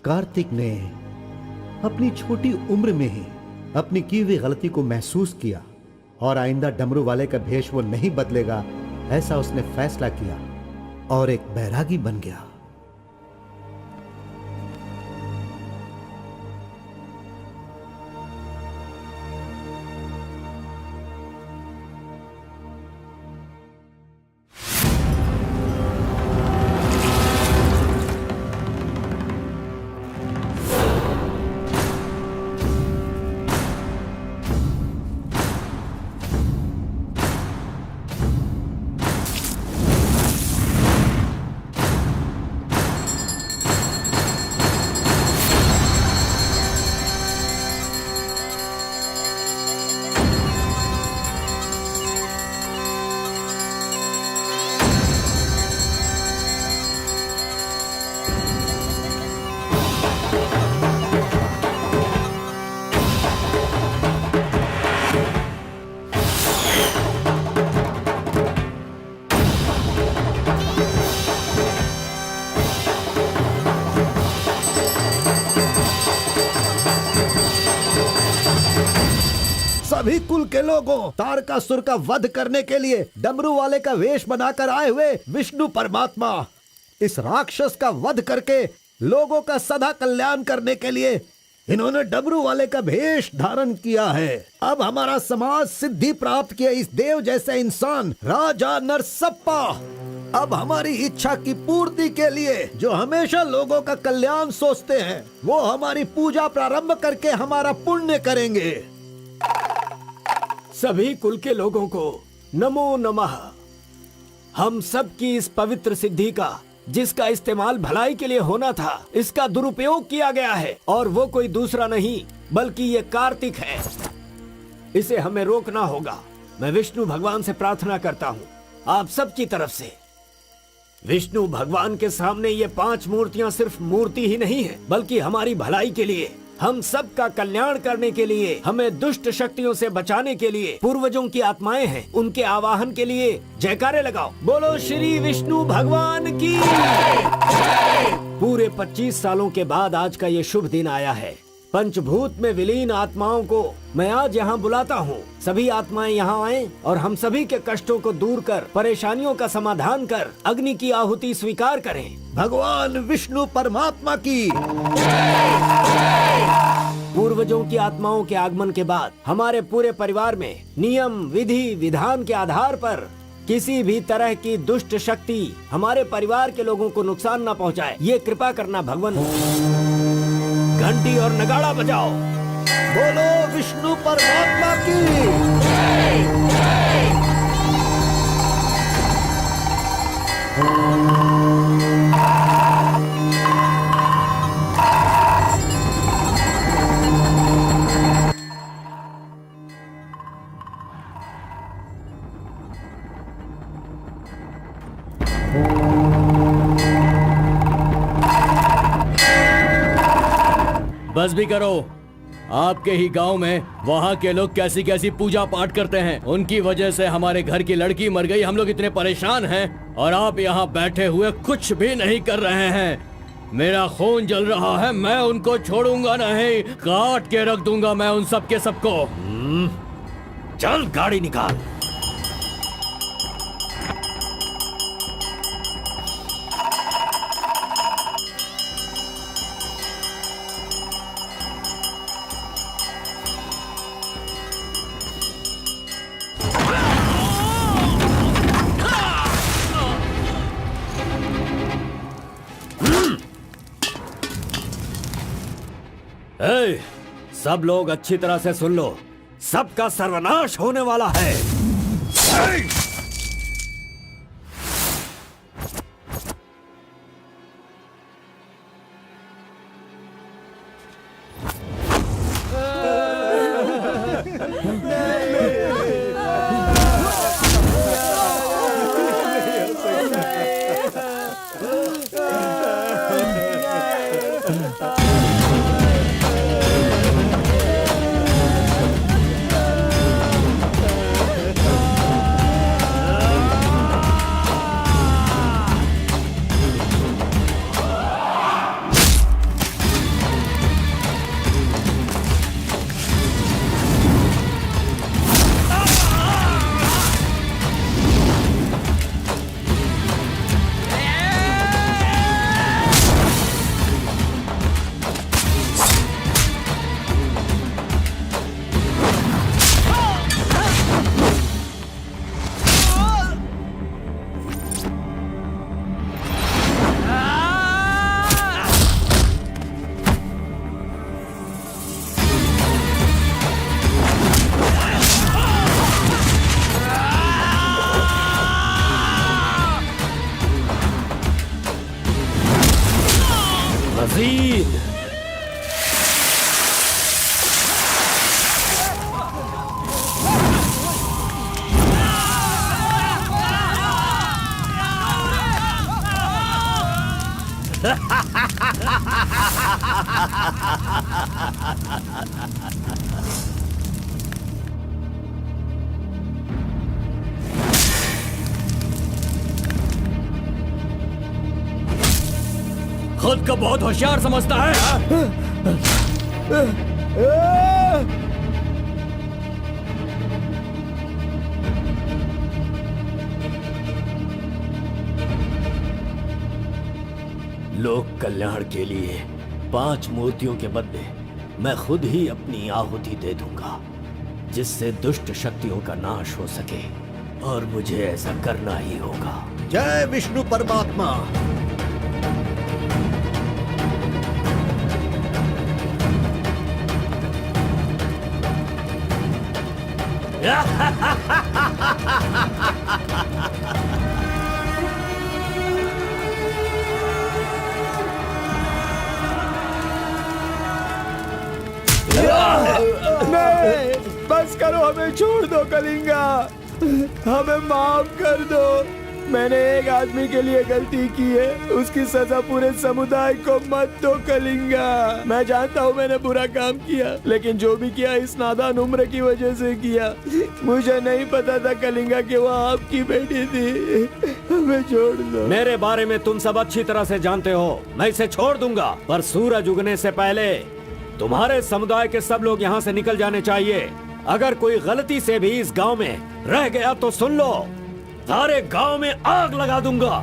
कार्तिक ने अपनी छोटी उम्र में ही अपनी की हुई गलती को महसूस किया और आइंदा डमरू वाले का भेष वो नहीं बदलेगा, ऐसा उसने फैसला किया और एक बैरागी बन गया। सभी कुल के लोगों, तारकासुर का वध करने के लिए डमरू वाले का वेश बनाकर आए हुए विष्णु परमात्मा इस राक्षस का वध करके लोगों का सदा कल्याण करने के लिए इन्होंने डमरू वाले का भेष धारण किया है। अब हमारा समाज सिद्धि प्राप्त किया इस देव जैसे इंसान राजा नरसप्पा अब हमारी इच्छा की पूर्ति के लिए, जो हमेशा लोगों का कल्याण सोचते हैं, वो हमारी पूजा प्रारंभ करके हमारा पुण्य करेंगे। सभी कुल के लोगों को नमो नमः। हम सब की इस पवित्र सिद्धि का, जिसका इस्तेमाल भलाई के लिए होना था, इसका दुरुपयोग किया गया है और वो कोई दूसरा नहीं बल्कि ये कार्तिक है। इसे हमें रोकना होगा। मैं विष्णु भगवान से प्रार्थना करता हूँ आप सब की तरफ से। विष्णु भगवान के सामने ये 5 मूर्तियाँ सिर्फ मूर्ति ही नहीं है, बल्कि हमारी भलाई के लिए, हम सब का कल्याण करने के लिए, हमें दुष्ट शक्तियों से बचाने के लिए पूर्वजों की आत्माएं हैं, उनके आवाहन के लिए जयकारे लगाओ। बोलो श्री विष्णु भगवान की। पूरे 25 सालों के बाद आज का ये शुभ दिन आया है। पंचभूत में विलीन आत्माओं को मैं आज यहाँ बुलाता हूँ। सभी आत्माएं यहाँ आएं और हम सभी के कष्टों को दूर कर, परेशानियों का समाधान कर, अग्नि की आहुति स्वीकार करें। भगवान विष्णु परमात्मा की। पूर्व पूर्वजों की आत्माओं के आगमन के बाद हमारे पूरे परिवार में नियम, विधि, विधान के आधार पर किसी भी तरह की दुष्ट शक्ति हमारे परिवार के लोगों को नुकसान ना पहुंचाए, ये कृपा करना भगवान। घंटी और नगाड़ा बजाओ। बोलो विष्णु परमात्मा की। बस भी करो। आपके ही गांव में वहाँ के लोग कैसी कैसी पूजा पाठ करते हैं। उनकी वजह से हमारे घर की लड़की मर गई। हम लोग इतने परेशान हैं और आप यहाँ बैठे हुए कुछ भी नहीं कर रहे हैं। मेरा खून जल रहा है, मैं उनको छोड़ूंगा नहीं, काट के रख दूंगा मैं उन सब के सबको। चल गाड़ी निकाल। ए, सब लोग अच्छी तरह से सुन लो, सबका सर्वनाश होने वाला है। मजीद खुद को बहुत होशियार समझता है। लोक कल्याण के लिए 5 मूर्तियों के बदले मैं खुद ही अपनी आहुति दे दूंगा, जिससे दुष्ट शक्तियों का नाश हो सके, और मुझे ऐसा करना ही होगा। जय विष्णु परमात्मा। नहीं, बस करो, हमें छोड़ दो कलिंगा, हमें माफ कर दो। मैंने एक आदमी के लिए गलती की है, उसकी सजा पूरे समुदाय को मत दो कलिंगा। मैं जानता हूँ मैंने बुरा काम किया, लेकिन जो भी किया इस नादान उम्र की वजह से किया। मुझे नहीं पता था कलिंगा कि वो आपकी बेटी थी। हमें छोड़ दो। मेरे बारे में तुम सब अच्छी तरह से जानते हो, मैं इसे छोड़ दूंगा, पर सूरज उगने से पहले तुम्हारे समुदाय के सब लोग यहाँ से निकल जाने चाहिए। अगर कोई गलती से भी इस गांव में रह गया तो सुन लो, सारे गांव में आग लगा दूंगा।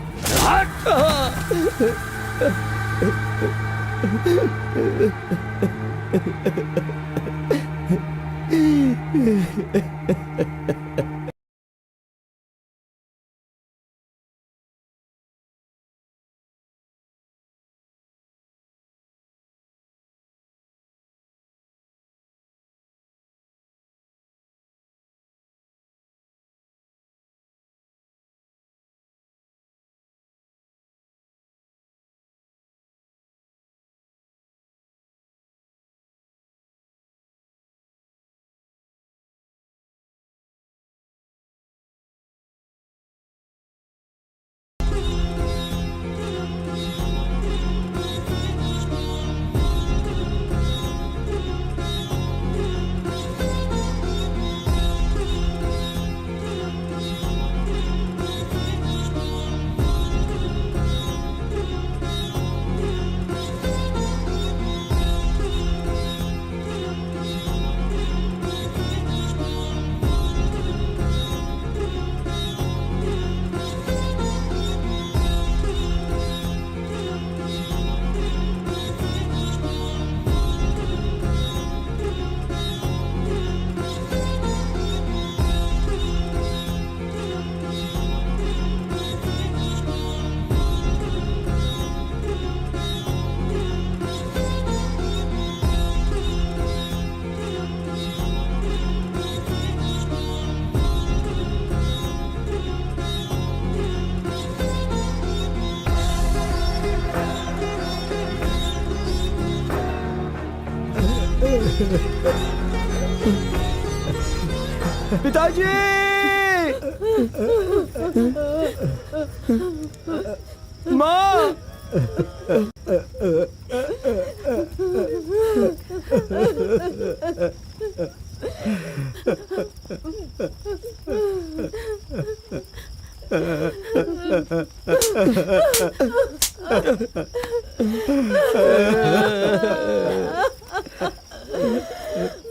पिताजी! माँ!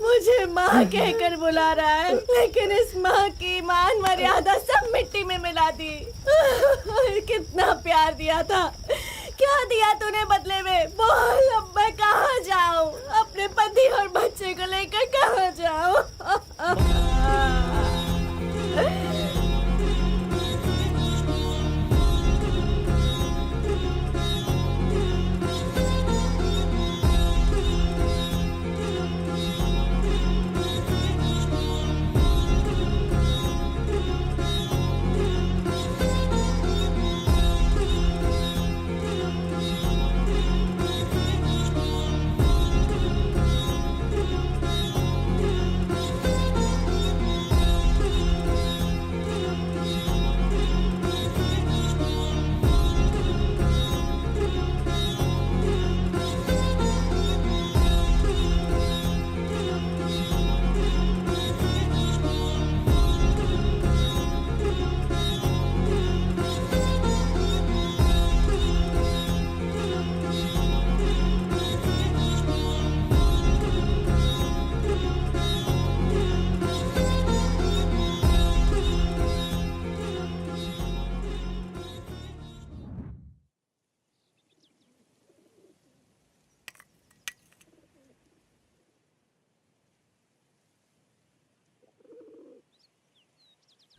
मुझे माँ कहकर बुला रहा है, लेकिन इस माँ की मान मर्यादा सब मिट्टी में मिला दी। कितना प्यार दिया था, क्या दिया तूने बदले में? बोल, अब मैं कहाँ जाऊँ? अपने पति और बच्चे को लेकर कहाँ जाऊँ?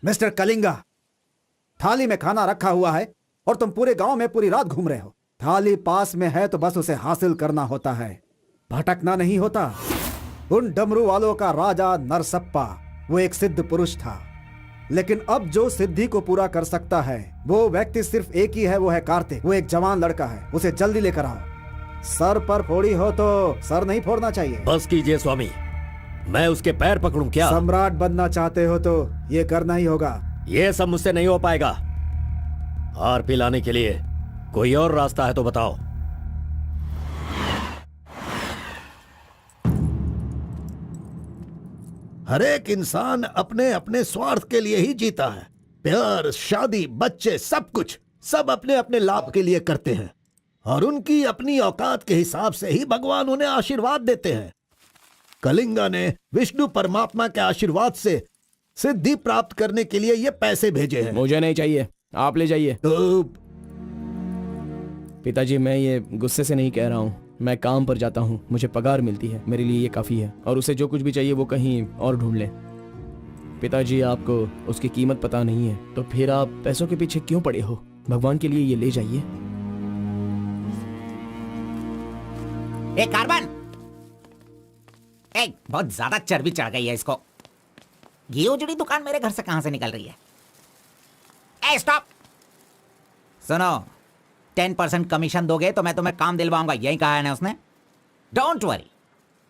मिस्टर कलिंगा, थाली में खाना रखा हुआ है और तुम पूरे गांव में पूरी रात घूम रहे हो। थाली पास में है तो बस उसे हासिल करना होता है, भटकना नहीं होता। उन डमरू वालों का राजा नरसप्पा वो एक सिद्ध पुरुष था, लेकिन अब जो सिद्धि को पूरा कर सकता है वो व्यक्ति सिर्फ एक ही है, वो है कार्तिक। वो एक जवान लड़का है, उसे जल्दी लेकर आओ। सर पर फोड़ी हो तो सर नहीं फोड़ना चाहिए। बस कीजिए स्वामी, मैं उसके पैर पकड़ूं क्या? सम्राट बनना चाहते हो तो ये करना ही होगा। ये सब मुझसे नहीं हो पाएगा। हार पिलाने के लिए कोई और रास्ता है तो बताओ। हर एक इंसान अपने अपने स्वार्थ के लिए ही जीता है। प्यार, शादी, बच्चे, सब कुछ सब अपने अपने लाभ के लिए करते हैं और उनकी अपनी औकात के हिसाब से ही भगवान उन्हें आशीर्वाद देते हैं। कलिंगा ने विष्णु परमात्मा के आशीर्वाद से सिद्धि प्राप्त करने के लिए ये पैसे भेजे हैं। मुझे नहीं चाहिए, आप ले जाइए। तो पिताजी, मैं ये गुस्से से नहीं कह रहा हूँ, मैं काम पर जाता हूँ, मुझे पगार मिलती है, मेरे लिए ये काफी है। और उसे जो कुछ भी चाहिए वो कहीं और ढूंढ ले। पिताजी, आपको उसकी कीमत पता नहीं है, तो फिर आप पैसों के पीछे क्यों पड़े हो? भगवान के लिए ये ले जाइए। ए कार्बन, ए बहुत ज्यादा चर्बी चढ़ गई है इसको। ये उजड़ी दुकान मेरे घर से कहां से निकल रही है? ए स्टॉप, सुनो, 10% कमीशन दोगे तो मैं तुम्हें काम दिलवाऊंगा, यही कहा है ना उसने। डोंट वरी,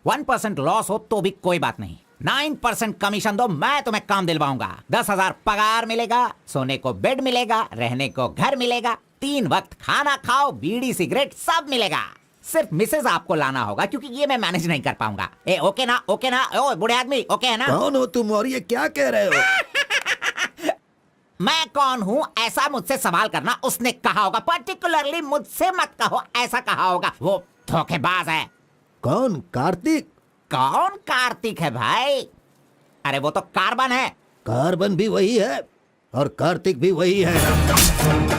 1% लॉस हो तो भी कोई बात नहीं, 9% कमीशन दो, मैं तुम्हें काम दिलवाऊंगा। 10,000 पगार मिलेगा, सोने को बेड मिलेगा, रहने को घर मिलेगा, 3 वक्त खाना खाओ, बीड़ी सिगरेट सब मिलेगा। सिर्फ मिसेज आपको लाना होगा, क्योंकि ये मैं मैनेज नहीं कर पाऊंगा। ए ओके ना, ओके ना? ओ बूढ़े आदमी, ओके है ना? कौन हो तुम और ये क्या कह रहे हो? मैं कौन हूँ ऐसा मुझसे सवाल करना उसने कहा होगा। पर्टिकुलरली मुझसे मत कहो, ऐसा कहा होगा। वो धोखेबाज है। कौन? कार्तिक? कौन कार्तिक है भाई? अरे वो तो कार्बन है। कार्बन भी वही है और कार्तिक भी वही है।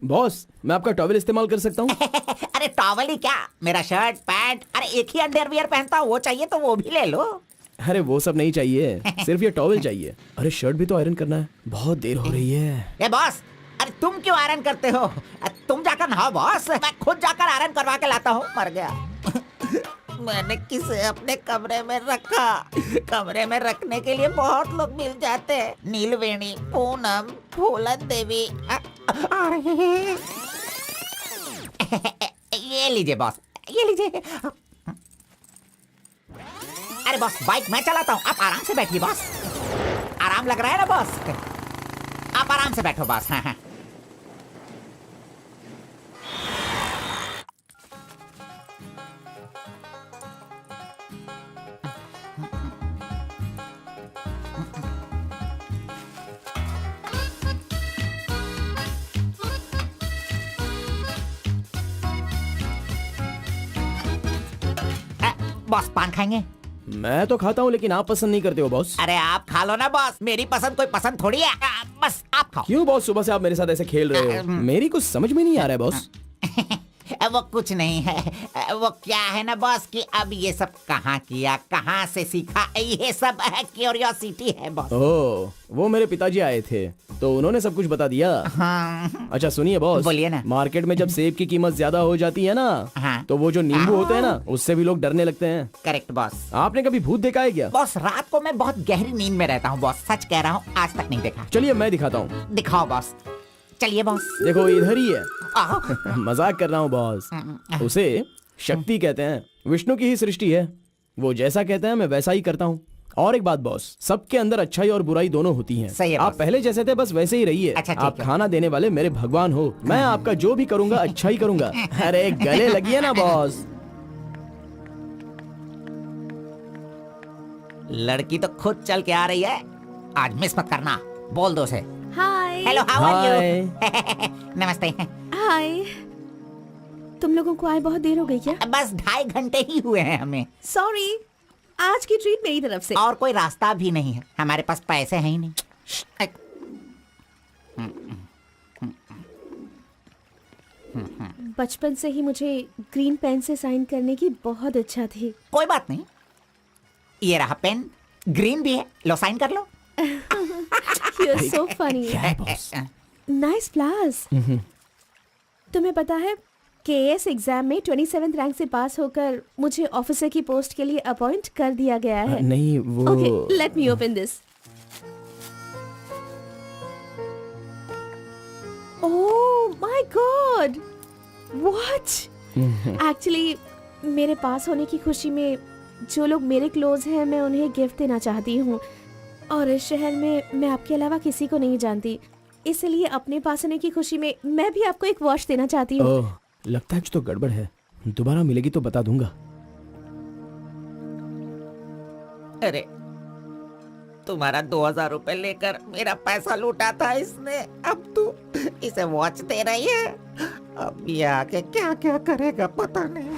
बॉस, मैं आपका टॉवेल इस्तेमाल कर सकता हूँ? अरे टॉवल ही क्या, मेरा शर्ट पैंट, अरे एक ही अंडरवियर पहनता हूँ, वो चाहिए तो वो भी ले लो। अरे वो सब नहीं चाहिए, सिर्फ ये टॉवेल चाहिए। अरे शर्ट भी तो आयरन करना है, बहुत देर हो रही है। ए बॉस, अरे तुम क्यों आयरन करते हो? तुम जाकर नहाओ बॉस, मैं खुद जाकर आयरन करवा के लाता हूँ। मर गया। मैंने किसे अपने कमरे में रखा? कमरे में रखने के लिए बहुत लोग मिल जाते हैं। नीलवेणी, पूनम, फूलन देवी। ये लीजिए बॉस, ये लीजिए। अरे बॉस, बाइक मैं चलाता हूँ, आप आराम से बैठिए बॉस। आराम लग रहा है ना बॉस? आप आराम से बैठो बॉस। हाँ हाँ। बॉस पान खाएंगे? मैं तो खाता हूँ, लेकिन आप पसंद नहीं करते हो बॉस। अरे आप खा लो ना बॉस, मेरी पसंद कोई पसंद थोड़ी है। बस आप खाओ। क्यों बॉस, सुबह से आप मेरे साथ ऐसे खेल रहे हो? मेरी कुछ समझ में नहीं आ रहा है बॉस। वो कुछ नहीं है, वो क्या है ना बॉस कि अब ये सब कहाँ किया, कहाँ से सीखा, ये सब क्यूरियोसिटी है बॉस। ओह, वो मेरे पिताजी आए थे तो उन्होंने सब कुछ बता दिया। हाँ। अच्छा सुनिए बॉस, बोलिए ना। मार्केट में जब सेब की कीमत ज्यादा हो जाती है ना, हाँ। तो वो जो नींबू होते हैं ना, उससे भी लोग डरने लगते हैं। Correct boss. आपने कभी भूत देखा है क्या? बॉस रात को मैं बहुत गहरी नींद में रहता हूँ बॉस, सच कह रहा हूँ, आज तक नहीं देखा। चलिए मैं दिखाता हूँ। दिखाओ बॉस, चलिए बॉस। देखो इधर ही है। मजाक कर रहा हूँ बॉस। उसे शक्ति कहते हैं, विष्णु की ही सृष्टि है। वो जैसा कहते हैं मैं वैसा ही करता हूँ। और एक बात बॉस, सबके अंदर अच्छाई और बुराई दोनों होती हैं। सही है आप बॉस। पहले जैसे थे बस वैसे ही रहिए। अच्छा, ठीक आप है। खाना देने वाले मेरे भगवान हो, मैं आपका जो भी करूंगा अच्छा ही करूंगा। अरे गले लगिए ना बॉस। लड़की तो खुद चल के आ रही है, आज मिस मत करना। बोल दो उसे। Hi. Hello, how are hi. You? नमस्ते। हाय। तुम लोगों को आए बहुत देर हो गई क्या? बस 2.5 घंटे ही हुए हैं हमें, सॉरी, आज की ट्रीट मेरी तरफ से। और कोई रास्ता भी नहीं है, हमारे पास पैसे हैं ही नहीं। बचपन से ही मुझे ग्रीन पेन से साइन करने की बहुत इच्छा थी। कोई बात नहीं, ये रहा पेन, ग्रीन भी है, लो साइन कर लो। You're so funny. Nice flowers. तुम्हें पता है केएस एग्जाम में 27th रैंक से पास होकर मुझे ऑफिसर की पोस्ट के लिए अपॉइंट कर दिया गया है। नहीं वो। Okay, let me open this. Oh my God! What? Actually, मेरे पास होने की खुशी में जो लोग मेरे क्लोज हैं मैं उन्हें गिफ्ट देना चाहती हूँ, और इस शहर में मैं आपके अलावा किसी को नहीं जानती, इसलिए अपने पास होने की खुशी में मैं भी आपको एक वॉच देना चाहती हूँ। ओह, लगता है कुछ तो गड़बड़ है। दोबारा मिलेगी तो बता दूंगा। अरे तुम्हारा 2000 रुपए लेकर मेरा पैसा लूटा था इसने, अब तू इसे वॉच दे रही है। अब ये आके क्या क्या करेगा पता नहीं।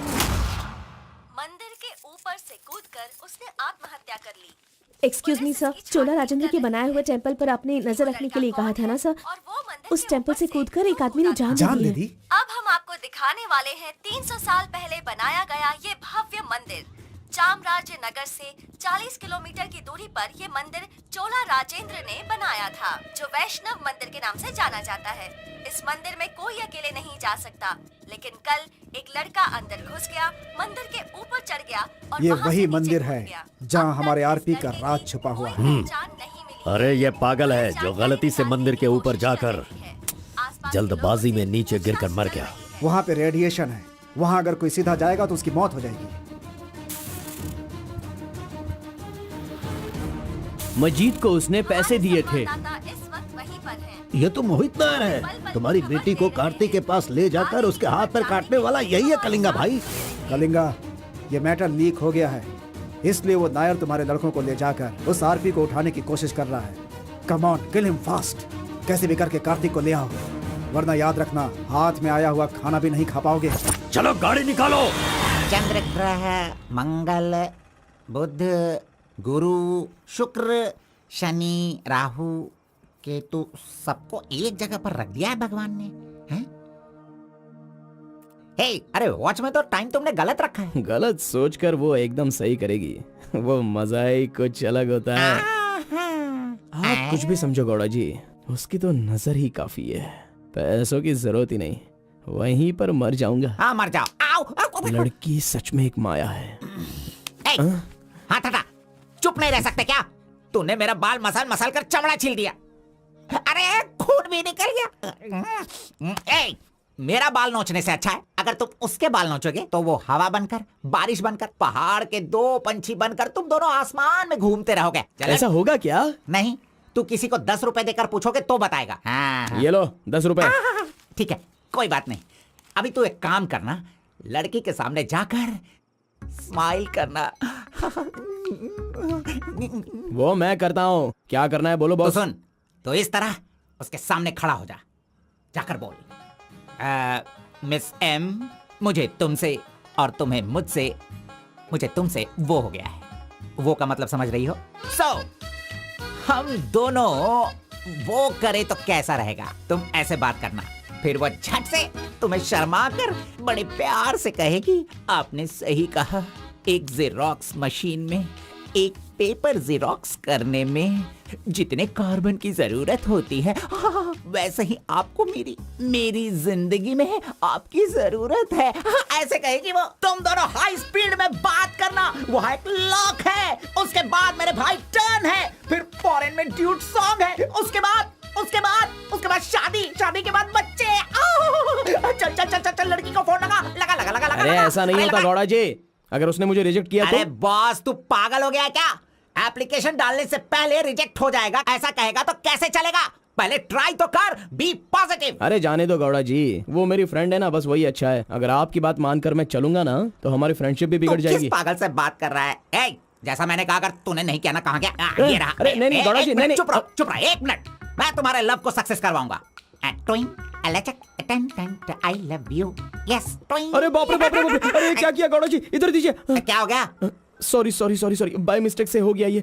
मंदिर के ऊपर से कूदकर उसने आत्महत्या कर ली। एक्सक्यूज मी सर, चोला राजेंद्र के बनाए हुए टेम्पल पर आपने नजर रखने के लिए कहा था ना सर? और वो मंदिर उस टेम्पल से कूदकर एक आदमी ने जान जान ले ले ली दी। है। अब हम आपको दिखाने वाले हैं 300 साल पहले बनाया गया ये भव्य मंदिर। चामराज नगर से 40 किलोमीटर की दूरी पर ये मंदिर चोला राजेंद्र ने बनाया था, जो वैष्णव मंदिर के नाम से जाना जाता है। इस मंदिर में कोई अकेले नहीं जा सकता, लेकिन कल एक लड़का अंदर घुस गया, मंदिर के ऊपर चढ़ गया और ये वहां से वही नीचे मंदिर कूद है गया। जहाँ अब तक हमारे इस आरपी का लड़के की राज छुपा हुआ कोई है। पहचान नहीं मिली। अरे ये पागल है जो गलती से मंदिर के ऊपर जाकर जल्दबाजी में नीचे गिरकर मर गया। वहाँ पे रेडिएशन है, वहाँ अगर कोई सीधा जाएगा तो उसकी मौत हो जाएगी। मजीद को उसने पैसे दिए थे। इस वक्त वहीं पर है। ये तो मोहित नायर है। तुम्हारी बेटी को कार्तिक के पास ले जाकर उसके हाथ पर काटने वाला यही है कलिंगा भाई। कलिंगा, ये मैटर लीक हो गया है, इसलिए वो नायर तुम्हारे लड़कों को ले जाकर उस आरपी को उठाने की कोशिश कर रहा है। Come on, kill him fast. कैसे भी करके कार्तिक को ले आओ, वरना याद रखना हाथ में आया हुआ खाना भी नहीं खा पाओगे। चलो गाड़ी निकालो। चंद्र ग्रह, मंगल, बुध, गुरु, शुक्र, शनि, राहु, केतु, सबको एक जगह पर रख दिया है भगवान ने, हैं? हे, अरे वॉच में तो टाइम तुमने गलत रखा है। गलत सोचकर वो एकदम सही करेगी। वो मजा ही कुछ अलग होता है। आप कुछ भी समझो गौड़ा जी, उसकी तो नजर ही काफी है। पैसों की जरूरत ही नहीं, वहीं पर मर जाऊंगा। हाँ मर जाओ। आओ, आओ। लड़की सच में एक माया है। हे, हाथ हटा, चुप नहीं रह सकते क्या? तूने मेरा बाल मसल मसल कर चमड़ा छील दिया। अरे खून भी निकल गया। ए, मेरा बाल नोचने से अच्छा है अगर तुम उसके बाल नोचोगे तो वो हवा बनकर, बारिश बनकर, पहाड़ के 2 पंछी बनकर तुम दोनों आसमान में घूमते रहोगे। ऐसा होगा क्या? नहीं, तू किसी को 10 रुपए देकर पूछोगे तो बताएगा। हाँ, ये लो 10 रुपए। ठीक है, कोई बात नहीं। अभी तू एक काम करना, लड़की के सामने जाकर स्माइल करना। वो मैं करता हूँ, क्या करना है बोलो तो बॉस। सुन, तो इस तरह उसके सामने खड़ा हो जा, जाकर बोल, मिस एम, मुझे तुमसे और तुम्हें मुझसे, मुझे तुमसे वो हो गया है। वो का मतलब समझ रही हो? हम दोनों वो करे तो कैसा रहेगा? तुम ऐसे बात करना, फिर वो झट से तुम्हें शर्मा कर बड़े प्यार से कहेगी, आपने सही कहा, एक जेरोक्स मशीन में एक पेपर जेरोक्स करने में जितने कार्बन की जरूरत होती है, वैसे ही आपको मेरी जिंदगी में आपकी जरूरत है। ऐसे कहेगी वो। तुम दोनों हाई स्पीड में बात करना, वहाँ एक लॉक है, उसके बाद मेरे भाई टर्न है, फिर फॉरेन में ड्यूट सॉन्ग है, उसके बाद शादी के बाद बच्चे। चल लड़की को फोन लगा। अरे ऐसा नहीं होता गौड़ा जी, अगर उसने मुझे रिजेक्ट किया अरे तो? बॉस, तू पागल हो गया क्या? एप्लीकेशन डालने से पहले रिजेक्ट हो जाएगा, ऐसा कहेगा तो कैसे चलेगा? पहले ट्राई तो कर, बी पॉजिटिव। अरे जाने दो गौड़ा जी, वो मेरी फ्रेंड है ना, बस वही अच्छा है। अगर आपकी बात मानकर मैं चलूंगा ना तो हमारी फ्रेंडशिप भी बिगड़ जाएगी। किस पागल से बात कर रहा है? ए, जैसा मैंने कहा, अगर तूने नहीं किया ना, कहाँ गया? ये रहा। अरे नहीं गौड़ा जी, नहीं। चुप रहो 1 मिनट, मैं तुम्हारे लव को सक्सेस करवाऊंगा। I love you. Yes. अरे बाप रे। अरे क्या किया गौड़ा जी, इधर दीजिए। क्या हो गया? सॉरी, बाय मिस्टेक से हो गया ये।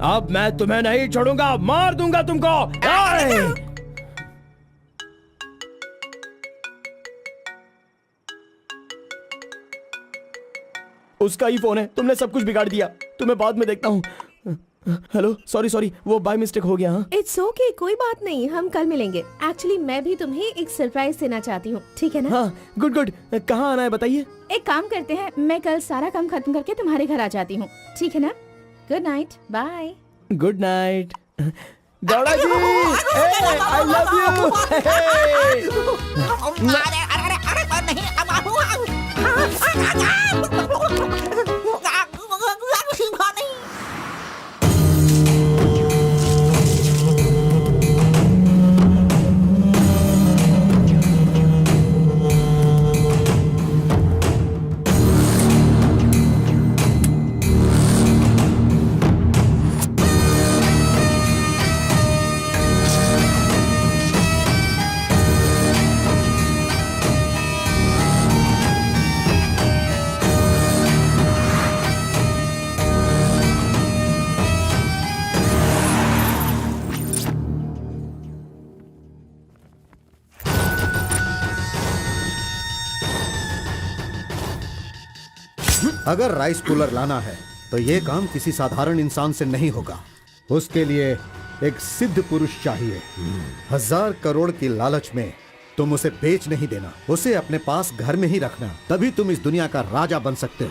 अब मैं तुम्हें नहीं छोड़ूंगा, मार दूंगा तुमको। उसका ही फोन है, तुमने सब कुछ बिगाड़ दिया। तुम्हें बाद में देखता हूँ। हेलो, सॉरी, वो बाय मिस्टेक हो गया। हाँ इट्स ओके, कोई बात नहीं, हम कल मिलेंगे। एक्चुअली मैं भी तुम्हें एक सरप्राइज देना चाहती हूँ, ठीक है ना? हाँ, गुड। कहाँ आना है बताइए? एक काम करते हैं, मैं कल सारा काम खत्म करके तुम्हारे घर आ जाती हूँ, ठीक है ना? Good night, bye. Good night Gowda ji, I love you. अरे नहीं। अगर राइस कूलर लाना है तो ये काम किसी साधारण इंसान से नहीं होगा। उसके लिए एक सिद्ध पुरुष चाहिए। 1000 करोड़ की लालच में तुम उसे बेच नहीं देना, उसे अपने पास घर में ही रखना, तभी तुम इस दुनिया का राजा बन सकते हो।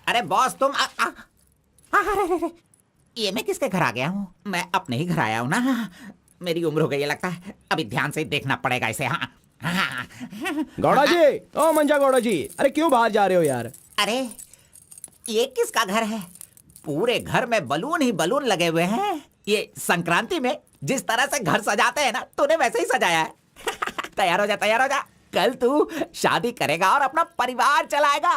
अरे बॉस तुम अरे, ये मैं किसके घर आ गया हूँ? मैं अपने ही घर आया हूँ ना। मेरी उम्र हो गई है लगता है, अभी ध्यान से देखना पड़ेगा इसे। हाँ गौड़ा जी, ओ मंजा गौड़ा जी, अरे क्यों बाहर जा रहे हो यार? अरे ये किसका घर है? पूरे घर में बलून ही बलून लगे हुए हैं। ये संक्रांति में जिस तरह से घर सजाते हैं ना, तूने वैसे ही सजाया है। तैयार हो जा, तैयार हो जा। कल तू शादी करेगा और अपना परिवार चलाएगा।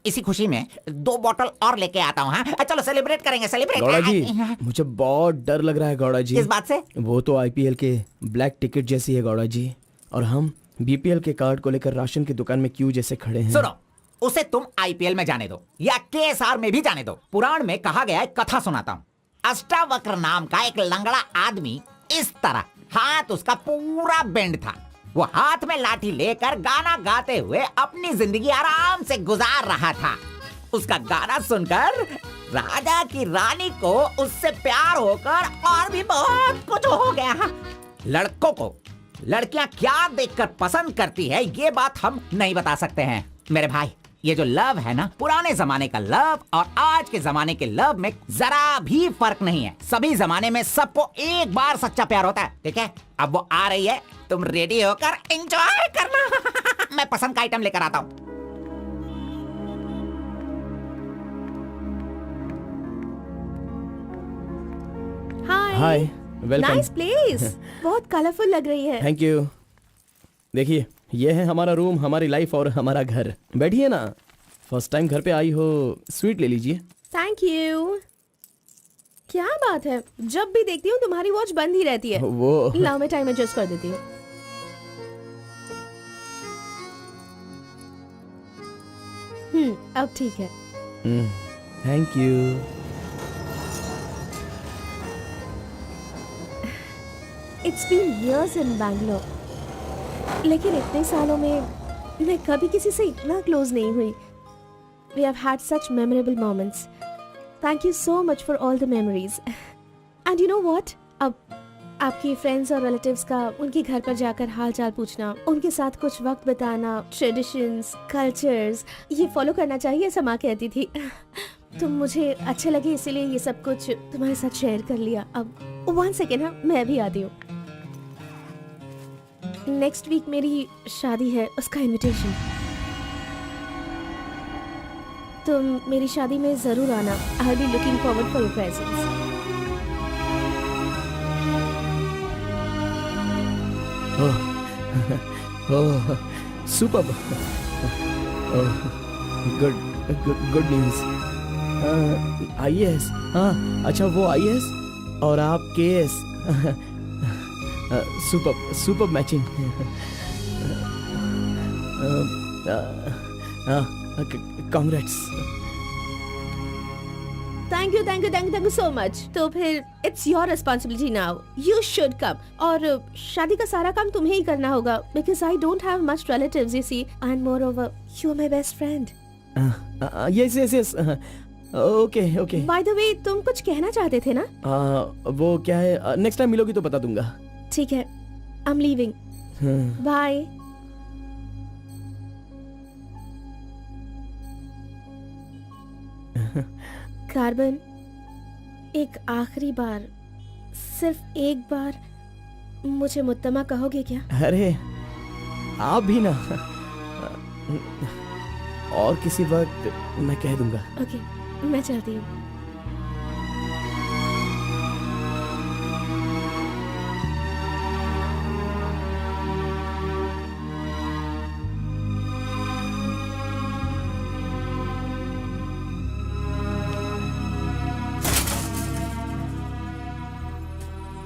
इसी खुशी में 2 बॉटल और लेके आता हूँ। हाँ चलो सेलिब्रेट करेंगे, सेलिब्रेट। गौड़ा जी, मुझे बहुत डर लग रहा है गौड़ा जी। किस बात से? वो तो आईपीएल के ब्लैक टिकट जैसी है गौड़ा जी, और हम बीपीएल के कार्ड को लेकर राशन की दुकान में क्यों जैसे खड़े हैं। सुनो, उसे तुम आईपीएल में जाने दो या केएसआर में भी जाने दो। पुराण में कहा गया है, कथा सुनाता हूँ। अष्टावक्र नाम का एक लंगड़ा आदमी, इस तरह हाथ उसका पूरा बेंड था। वो हाथ में लाठी लेकर गाना गाते हुए अपनी जिंदगी आराम से गुजार रहा था। उसका गाना सुनकर राजा की रानी को उससे प्यार होकर और भी बहुत कुछ हो गया। लड़कों को लड़कियां क्या देखकर पसंद करती है, ये बात हम नहीं बता सकते हैं मेरे भाई। ये जो लव है ना, पुराने जमाने का लव और आज के जमाने के लव में जरा भी फर्क नहीं है। सभी जमाने में सबको एक बार सच्चा प्यार होता है, ठीक है? अब वो आ रही है, तुम रेडी होकर एंजॉय करना। मैं पसंद का आइटम लेकर आता हूँ। हाय, वेलकम। Nice place. बहुत कलरफुल लग रही है। Thank you. देखिए, ये है हमारा रूम, हमारी लाइफ और हमारा घर। बैठिए ना, फर्स्ट टाइम घर पे आई हो, स्वीट ले लीजिए। Thank you. क्या बात है, जब भी देखती हूँ तुम्हारी वॉच बंद ही रहती है। वो लाओ मैं टाइम एडजस्ट कर देती हूँ। अब ठीक है। Thank you. It's been years in Bangalore, लेकिन इतने सालों में मैं कभी किसी से इतना क्लोज नहीं हुई। We have had such memorable moments. Thank you so much for all the memories. And you know what? अब आपकी फ्रेंड्स और रिलेटिव्स का उनके घर पर जाकर हाल चाल पूछना, उनके साथ कुछ वक्त बिताना, ट्रेडिशंस, कल्चर्स, ये फॉलो करना चाहिए, ऐसा माँ कहती थी। तो मुझे अच्छे लगे, इसीलिए ये सब कुछ तुम्हारे साथ शेयर कर लिया। अब 1 सेकेंड, हाँ मैं भी आती हूँ। नेक्स्ट वीक मेरी शादी है, उसका इनविटेशन। तुम मेरी शादी में जरूर आना। I will be looking forward for your presence. Oh, superb. Good news. IAS, हाँ अच्छा, वो आईएएस और आप KS. Superb matching. Congrats. Thank you so much. तो फिर it's your responsibility now, you should come. और शादी का सारा काम तुम्हें ही करना होगा, because I don't have much relatives, you see, and moreover you are my best friend. Yes. Okay. By the way, तुम कुछ कहना चाहते थे ना? वो क्या है, नेक्स्ट टाइम मिलोगी तो बता दूंगा। ठीक है, I am leaving. Bye. Carbon, एक आखिरी बार, सिर्फ एक बार मुझे मुत्तमा कहोगे क्या? अरे आप भी ना, और किसी वक्त मैं कह दूंगा। ओके, मैं चलती हूँ।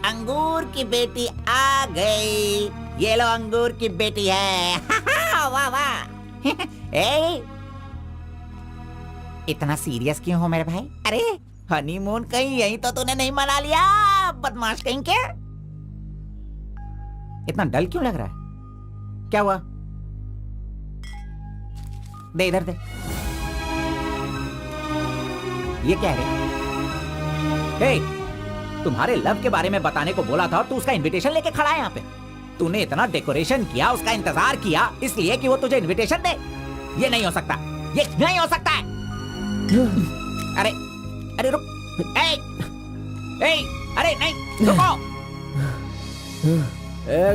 अंगूर की बेटी आ गई। ये लो, अंगूर की बेटी है। वाह वाह। ए, इतना सीरियस क्यों हो मेरे भाई? अरे हनीमून कहीं यहीं तो तूने नहीं मना लिया, बदमाश कहीं के? इतना डल क्यों लग रहा है? क्या हुआ? दे इधर दे। ये क्या है? तुम्हारे लव के बारे में बताने को बोला था और तू उसका इनविटेशन लेके खड़ा है यहाँ पे। तूने इतना डेकोरेशन किया, उसका इंतजार किया इसलिए कि वो तुझे इनविटेशन दे। ये नहीं हो सकता, ये नहीं हो सकता है। अरे अरे रुक, अरे नहीं रुको।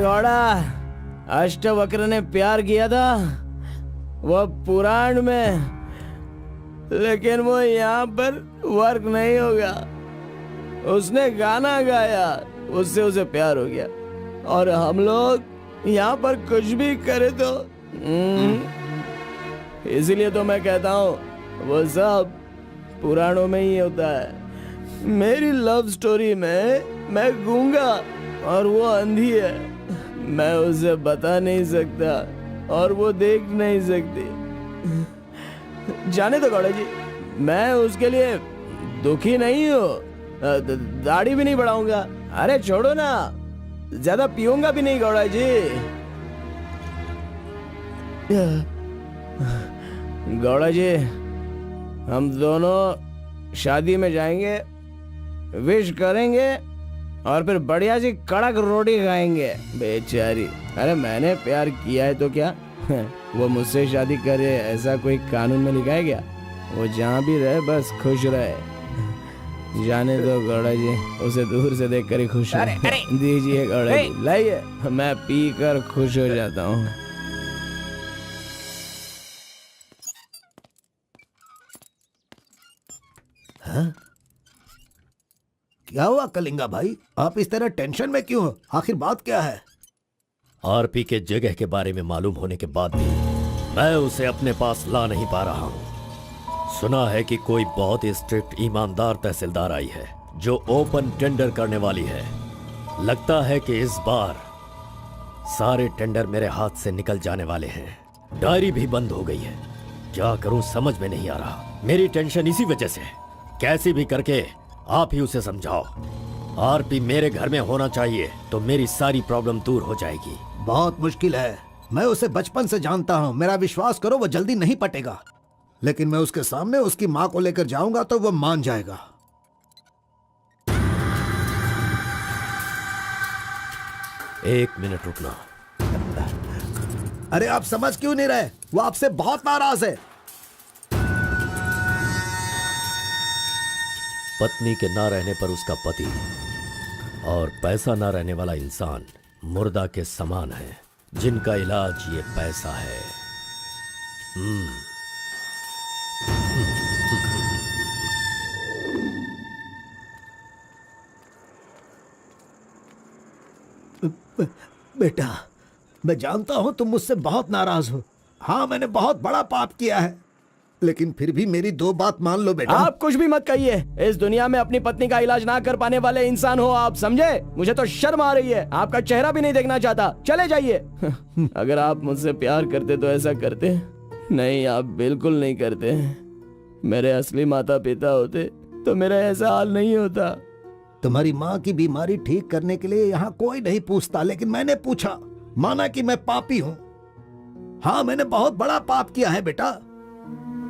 घोड़ा, अष्टवक्र ने प्यार किया था वो पुराण में, लेकिन वो यहाँ पर वर्क नहीं होगा। उसने गाना गाया, उससे उसे प्यार हो गया, और हम लोग यहाँ पर कुछ भी करे तो इसीलिए तो मैं कहता हूँ वो सब पुराणों में ही होता है। मेरी लव स्टोरी में मैं गूंगा और वो अंधी है। मैं उसे बता नहीं सकता और वो देख नहीं सकती। जाने दो गौड़ा जी, मैं उसके लिए दुखी नहीं हूँ। दाढ़ी भी नहीं बढ़ाऊंगा। अरे छोड़ो ना, ज्यादा पीऊंगा भी नहीं गौड़ा जी। गौड़ा जी, हम दोनों शादी में जाएंगे, विश करेंगे और फिर बढ़िया सी कड़क रोटी खाएंगे। बेचारी, अरे मैंने प्यार किया है तो क्या वो मुझसे शादी करे ऐसा कोई कानून में लिखा है क्या? वो जहाँ भी रहे बस खुश रहे। जाने दो गौड़ा जी, उसे दूर से देखकर ही खुश है। दीजिए गौड़ा जी, लाइए, मैं पी कर खुश हो जाता हूँ। हाँ? क्या हुआ कलिंगा भाई, आप इस तरह टेंशन में क्यों हो? आखिर बात क्या है? आरपी के जगह के बारे में मालूम होने के बाद भी मैं उसे अपने पास ला नहीं पा रहा हूँ। सुना है कि कोई बहुत ही स्ट्रिक्ट ईमानदार तहसीलदार आई है जो ओपन टेंडर करने वाली है। लगता है कि इस बार सारे टेंडर मेरे हाथ से निकल जाने वाले हैं। डायरी भी बंद हो गई है। क्या करूं समझ में नहीं आ रहा। मेरी टेंशन इसी वजह से है। कैसे भी करके आप ही उसे समझाओ। आरपी मेरे घर में होना चाहिए तो मेरी सारी प्रॉब्लम दूर हो जाएगी। बहुत मुश्किल है। मैं उसे बचपन से जानता हूँ। मेरा विश्वास करो, वो जल्दी नहीं पटेगा। लेकिन मैं उसके सामने उसकी माँ को लेकर जाऊंगा तो वो मान जाएगा। एक मिनट रुकना। अरे आप समझ क्यों नहीं रहे? वो आपसे बहुत नाराज है। पत्नी के ना रहने पर उसका पति और पैसा ना रहने वाला इंसान मुर्दा के समान है, जिनका इलाज ये पैसा है। बेटा, मैं जानता हूं तुम मुझसे बहुत नाराज हो। हाँ, मैंने बहुत बड़ा पाप किया है, लेकिन फिर भी मेरी दो बात मान लो बेटा। आप कुछ भी मत कहिए। इस दुनिया में अपनी पत्नी का इलाज ना कर पाने वाले इंसान हो आप, समझे? मुझे तो शर्म आ रही है। आपका चेहरा भी नहीं देखना चाहता। चले जाइए। अगर आप मुझसे प्यार करते तो ऐसा करते। नहीं, आप बिल्कुल नहीं करते। मेरे असली माता पिता होते तो मेरा ऐसा हाल नहीं होता। तुम्हारी माँ की बीमारी ठीक करने के लिए यहाँ कोई नहीं पूछता, लेकिन मैंने पूछा। माना कि मैं पापी हूँ। हाँ, मैंने बहुत बड़ा पाप किया है बेटा,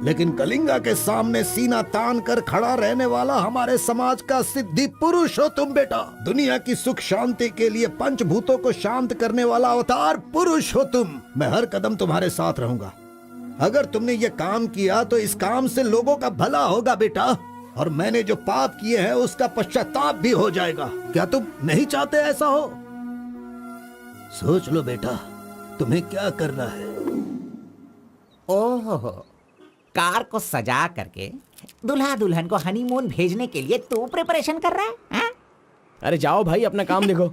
लेकिन कलिंगा के सामने सीना तान कर खड़ा रहने वाला हमारे समाज का सिद्धि पुरुष हो तुम बेटा। दुनिया की सुख शांति के लिए पंचभूतों को शांत करने वाला अवतार पुरुष हो तुम। मैं हर कदम तुम्हारे साथ रहूंगा। अगर तुमने ये काम किया तो इस काम से लोगों का भला होगा बेटा, और मैंने जो पाप किए हैं उसका पश्चाताप भी हो जाएगा। क्या तुम नहीं चाहते ऐसा हो? सोच लो बेटा, तुम्हें क्या करना है। ओहो, कार को सजा करके दुल्हा दुल्हन को हनीमून भेजने के लिए तू प्रिपरेशन कर रहा है, हा? अरे जाओ भाई, अपना काम देखो।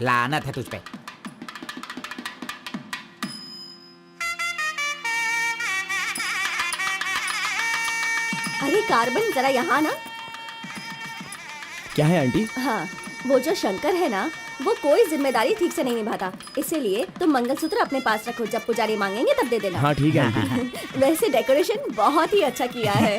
लानत है तुझ पे। अरे कार्बन, जरा यहाँ ना। क्या है आंटी? हाँ, वो जो शंकर है ना, वो कोई जिम्मेदारी ठीक से नहीं निभाता। इसीलिए तुम मंगलसूत्र अपने पास रखो, जब पुजारी मांगेंगे तब दे देना। हाँ ठीक है आंटी। वैसे डेकोरेशन बहुत ही अच्छा किया है।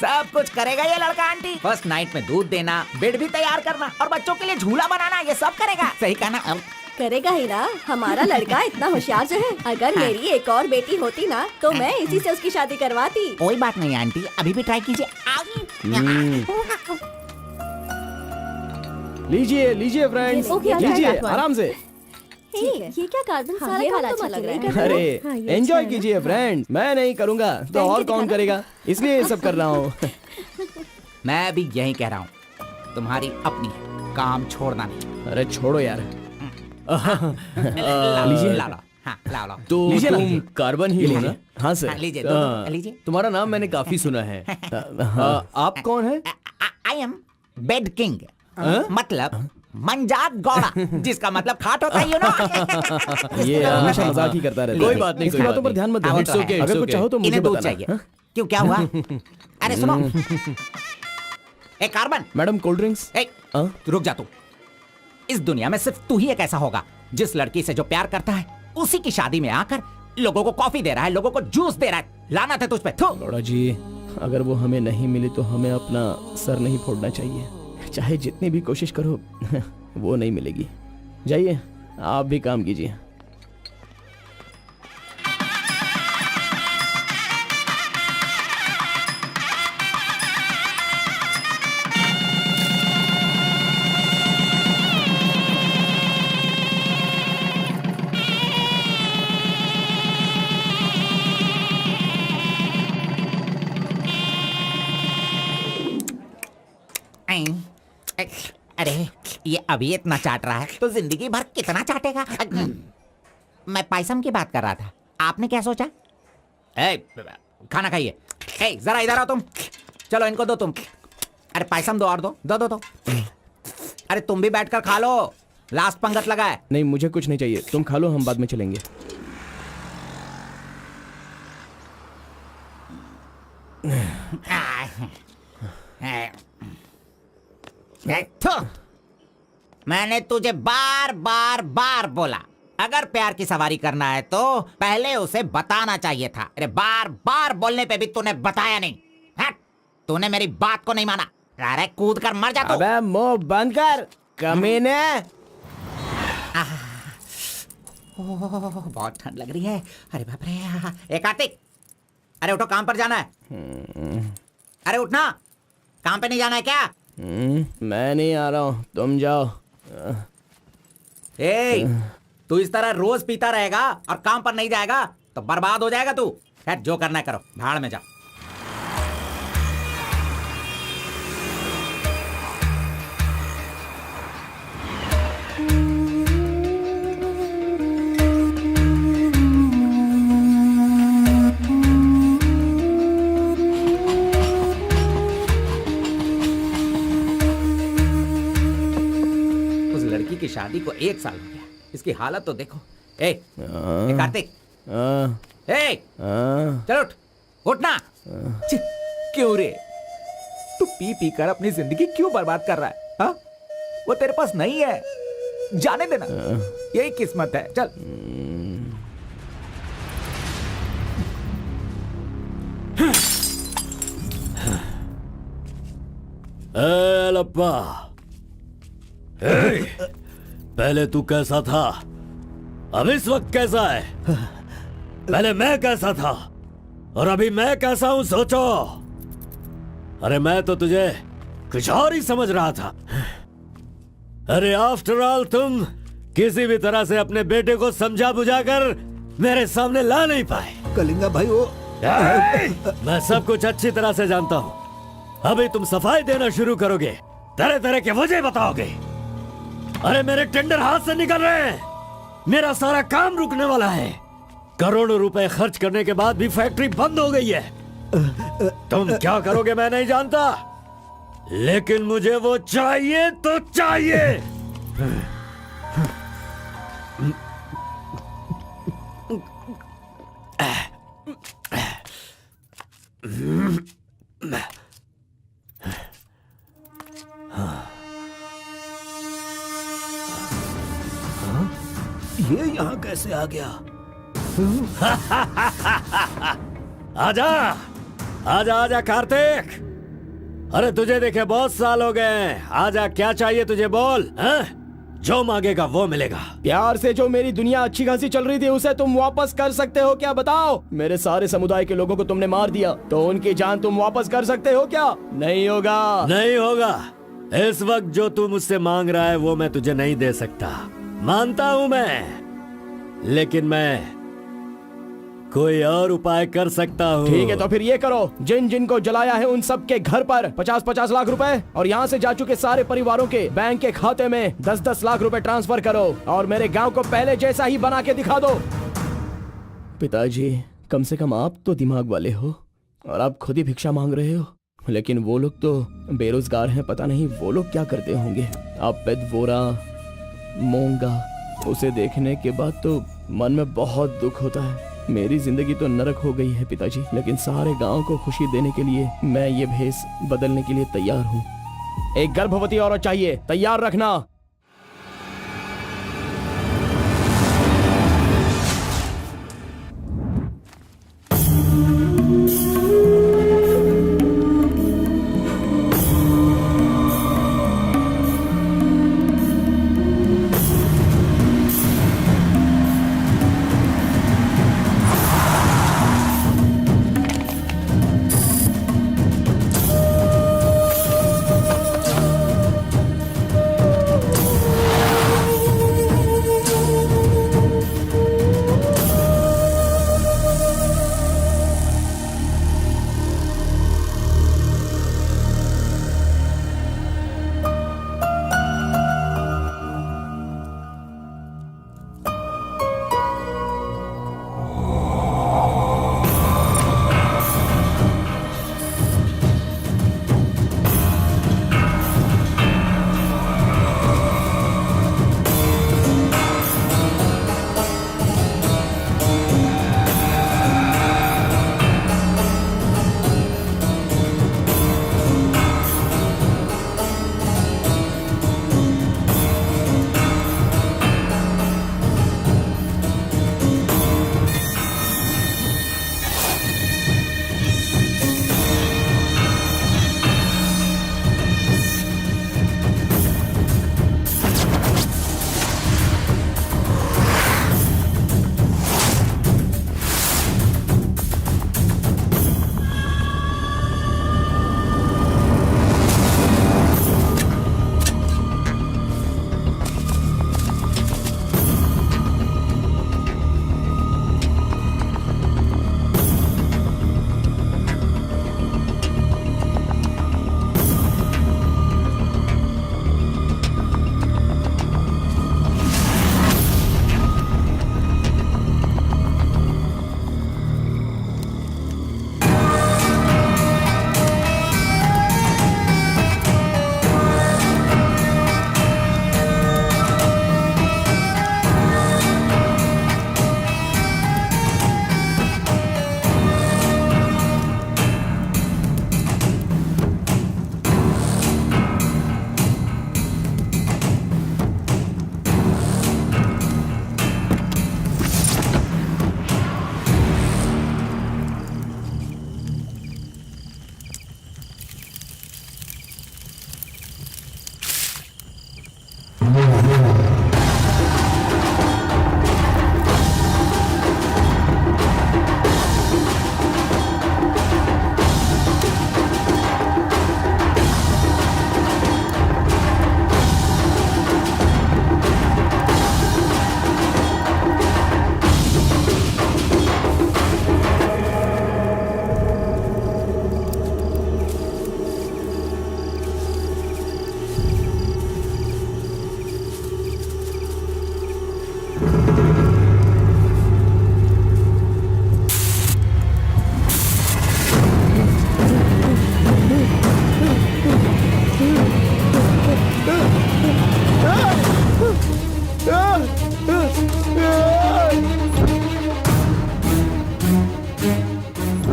सब कुछ करेगा ये लड़का आंटी। फर्स्ट नाइट में दूध देना, बेड भी तैयार करना और बच्चों के लिए झूला बनाना, ये सब करेगा। सही कहा ना? करेगा ही ना, हमारा लड़का इतना होशियार जो है। अगर मेरी एक और बेटी होती ना तो मैं इसी से उसकी शादी करवाती। कोई बात नहीं आंटी, अभी भी ट्राई कीजिए। लीजिए लीजिए फ्रेंड्स, ओके, लीजिए ओके, आराम से। ये क्या कार्बन हाँ, सारा ये काम वाला तो अच्छा मत लग रहा नहीं है। कर रहे हो। अरे ये एंजॉय अच्छा है। कीजिए फ्रेंड्स, मैं नहीं करूँगा तो और कौन करेगा, इसलिए ये सब कर रहा हूँ। मैं भी यही कह रहा हूँ, तुम्हारी अपनी काम छोड़ना नहीं। अरे छोड़ो यार। लीजिए, ला लो। हाँ, ला लो। तो लीजिए ना। तुम कार्बन ही लो ना? हाँ सर। हाँ, लीजिए, दो, लीजिए। तुम्हारा नाम मैंने काफी सुना है। आप कौन है? आई एम बेड किंग, मतलब मंजात गौड़ा, जिसका मतलब खाट होता है, यू नो। ये हमेशा मजाक ही करता रहता है। कोई बात नहीं, इसकी कोई बातों बात पर ध्यान मत नहीं। दो। It's okay, it's अगर कुछ okay। चाहो तो मुझे इन्हें दूध बताना। चाहिए। हाँ? क्यों, क्या हुआ? अरे सुनो, ए कार्बन, मैडम कोल्ड ड्रिंक्स। ए, रुक जा तू। इस दुनिया में सिर्फ तू ही एक ऐसा होगा जिस लड़की से जो प्यार करता है उसी की शादी में आकर लोगों को कॉफी दे रहा है, लोगों को जूस दे रहा है। लानत है तुझ पे। थू। गौड़ा जी, अगर वो हमें नहीं मिली तो हमें अपना सर नहीं फोड़ना चाहिए। चाहे जितनी भी कोशिश करो वो नहीं मिलेगी। जाइए, आप भी काम कीजिए। अरे ये अभी इतना चाट रहा है तो जिंदगी भर कितना चाटेगा। मैं पायसम की बात कर रहा था, आपने क्या सोचा? खाना खाइए। जरा इधर आओ तुम। चलो इनको दो तुम। अरे पायसम दो और दो दो दो दो। अरे तुम भी बैठकर खा लो, लास्ट पंगत लगा है। नहीं, मुझे कुछ नहीं चाहिए, तुम खा लो, हम बाद में चलेंगे। मैंने तुझे बार बार बार बोला, अगर प्यार की सवारी करना है तो पहले उसे बताना चाहिए था। अरे बार बार बोलने पे भी तूने बताया नहीं। हट, तूने मेरी बात को नहीं माना। अरे कूद कर मर जा तू। अबे मुंह बंद कर कमीने। बहुत ठंड लग रही है। अरे बाप रे। ए कार्तिक, अरे उठो, काम पर जाना है। अरे उठना, काम पे नहीं जाना है क्या? मैं नहीं आ रहा हूँ, तुम जाओ। तू इस तरह रोज पीता रहेगा और काम पर नहीं जाएगा तो बर्बाद हो जाएगा तू। खैर जो करना है करो, भाड़ में जाओ। की शादी को 1 साल हो गया, इसकी हालत तो देखो। ए कार्तिक, चलो उठना। क्यों रे, तू पी पी कर अपनी जिंदगी क्यों बर्बाद कर रहा है? हा? वो तेरे पास नहीं है, जाने देना, यही किस्मत है। चल। लप्पा, पहले तू कैसा था, अब इस वक्त कैसा है? पहले मैं कैसा था और अभी मैं कैसा हूं, सोचो। अरे मैं तो तुझे कुछ और ही समझ रहा था। अरे आफ्टर ऑल तुम किसी भी तरह से अपने बेटे को समझा बुझाकर मेरे सामने ला नहीं पाए। कलिंगा भाई, वो मैं सब कुछ अच्छी तरह से जानता हूँ। अभी तुम सफाई देना शुरू करोगे, तरह तरह के वजह बताओगे। अरे मेरे टेंडर हाथ से निकल रहे हैं, मेरा सारा काम रुकने वाला है। करोड़ों रुपए खर्च करने के बाद भी फैक्ट्री बंद हो गई है। तुम क्या करोगे मैं नहीं जानता, लेकिन मुझे वो चाहिए तो चाहिए। ये यहाँ कैसे आ गया? आजा आजा आजा कार्तिक, अरे तुझे देखे बहुत साल हो गए, आजा क्या चाहिए तुझे बोल, हैं? जो मांगेगा वो मिलेगा। प्यार से जो मेरी दुनिया अच्छी खासी चल रही थी उसे तुम वापस कर सकते हो क्या, बताओ? मेरे सारे समुदाय के लोगों को तुमने मार दिया, तो उनकी जान तुम वापस कर सकते हो क्या? नहीं होगा। नहीं होगा। इस वक्त जो तू मुझसे मांग रहा है वो मैं तुझे नहीं दे सकता, मानता हूं मैं, लेकिन मैं कोई और उपाय कर सकता हूँ। ठीक है, तो फिर ये करो, जिन जिन को जलाया है उन सब के घर पर 50-50 लाख रुपए और यहाँ से जा चुके सारे परिवारों के बैंक के खाते में 10-10 लाख रुपए ट्रांसफर करो और मेरे गांव को पहले जैसा ही बना के दिखा दो। पिताजी, कम से कम आप तो दिमाग वाले हो और आप खुद ही भिक्षा मांग रहे हो, लेकिन वो लोग तो बेरोजगार हैं, पता नहीं वो लोग क्या करते होंगे। आप पेदवोरा मोंगा, उसे देखने के बाद तो मन में बहुत दुख होता है। मेरी जिंदगी तो नरक हो गई है पिताजी, लेकिन सारे गांव को खुशी देने के लिए मैं ये भेष बदलने के लिए तैयार हूँ। एक गर्भवती औरत चाहिए, तैयार रखना।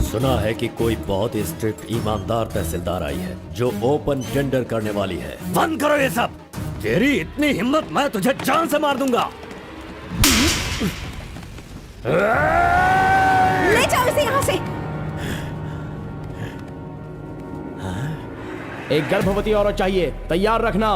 सुना है कि कोई बहुत ही स्ट्रिक्ट ईमानदार तहसीलदार आई है जो ओपन टेंडर करने वाली है। बंद करो ये सब। तेरी इतनी हिम्मत, मैं तुझे जान से मार दूंगा। ले जाओ इसे यहाँ से। एक गर्भवती औरत चाहिए, तैयार रखना।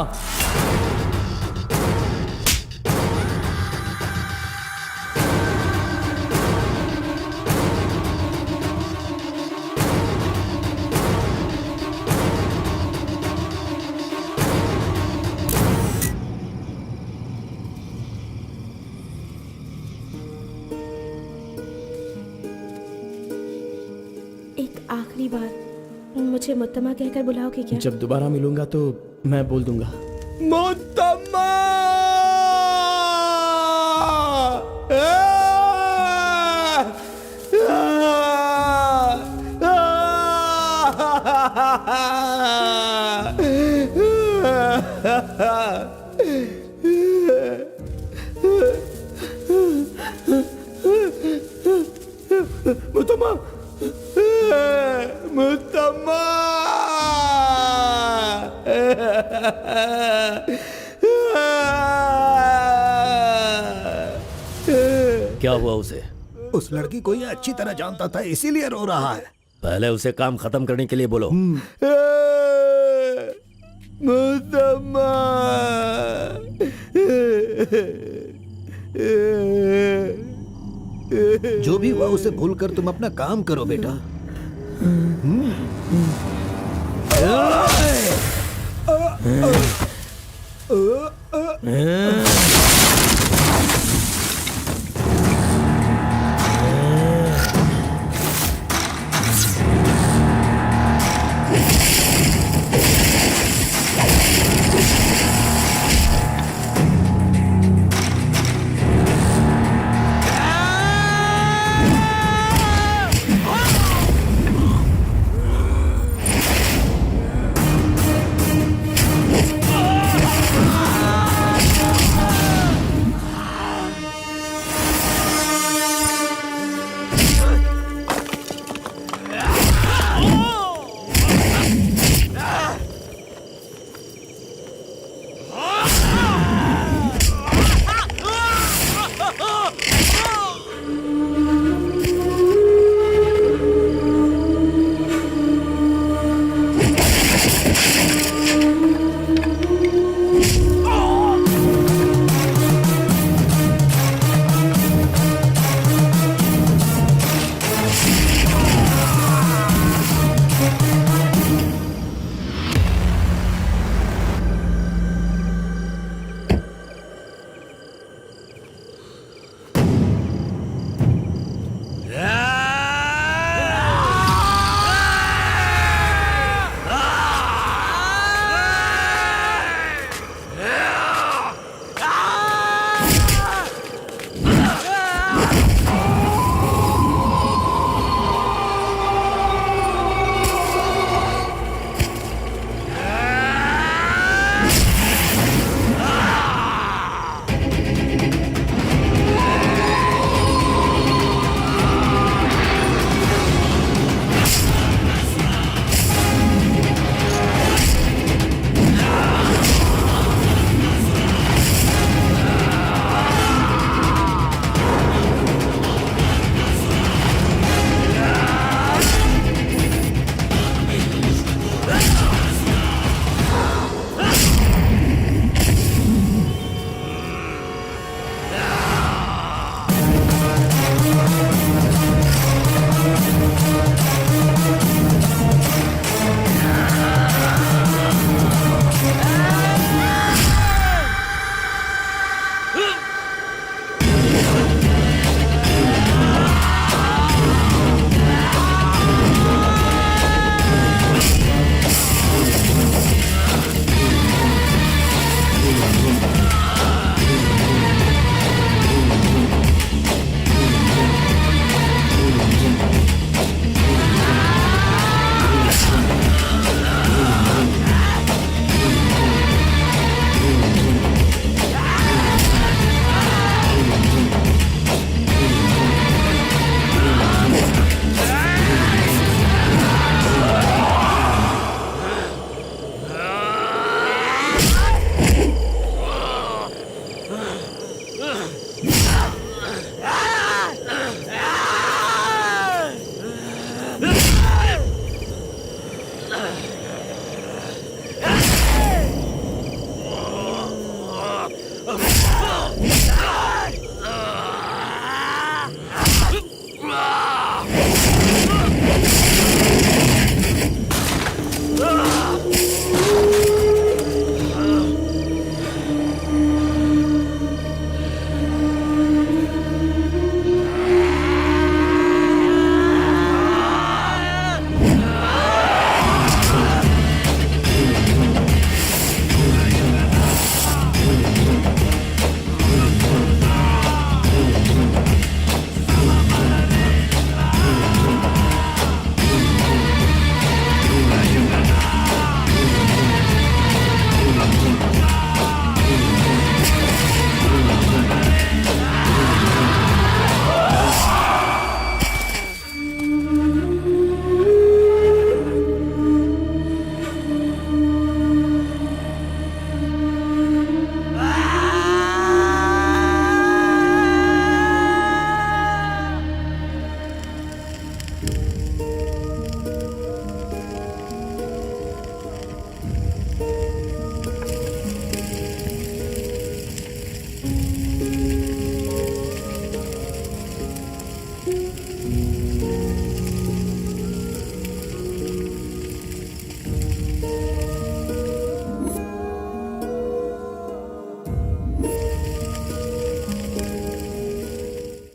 एक आखिरी बार मुझे मुत्तमा कहकर बुलाओगे क्या? जब दोबारा मिलूंगा तो मैं बोल दूंगा। मुत्तम्मा! मुत्तम्मा! मुत्तम्मा! क्या हुआ उसे? उस लड़की को ये अच्छी तरह जानता था, इसीलिए रो रहा है। पहले उसे काम खत्म करने के लिए बोलो। मुत्तम्मा! जो भी हुआ उसे भूलकर तुम अपना काम करो बेटा।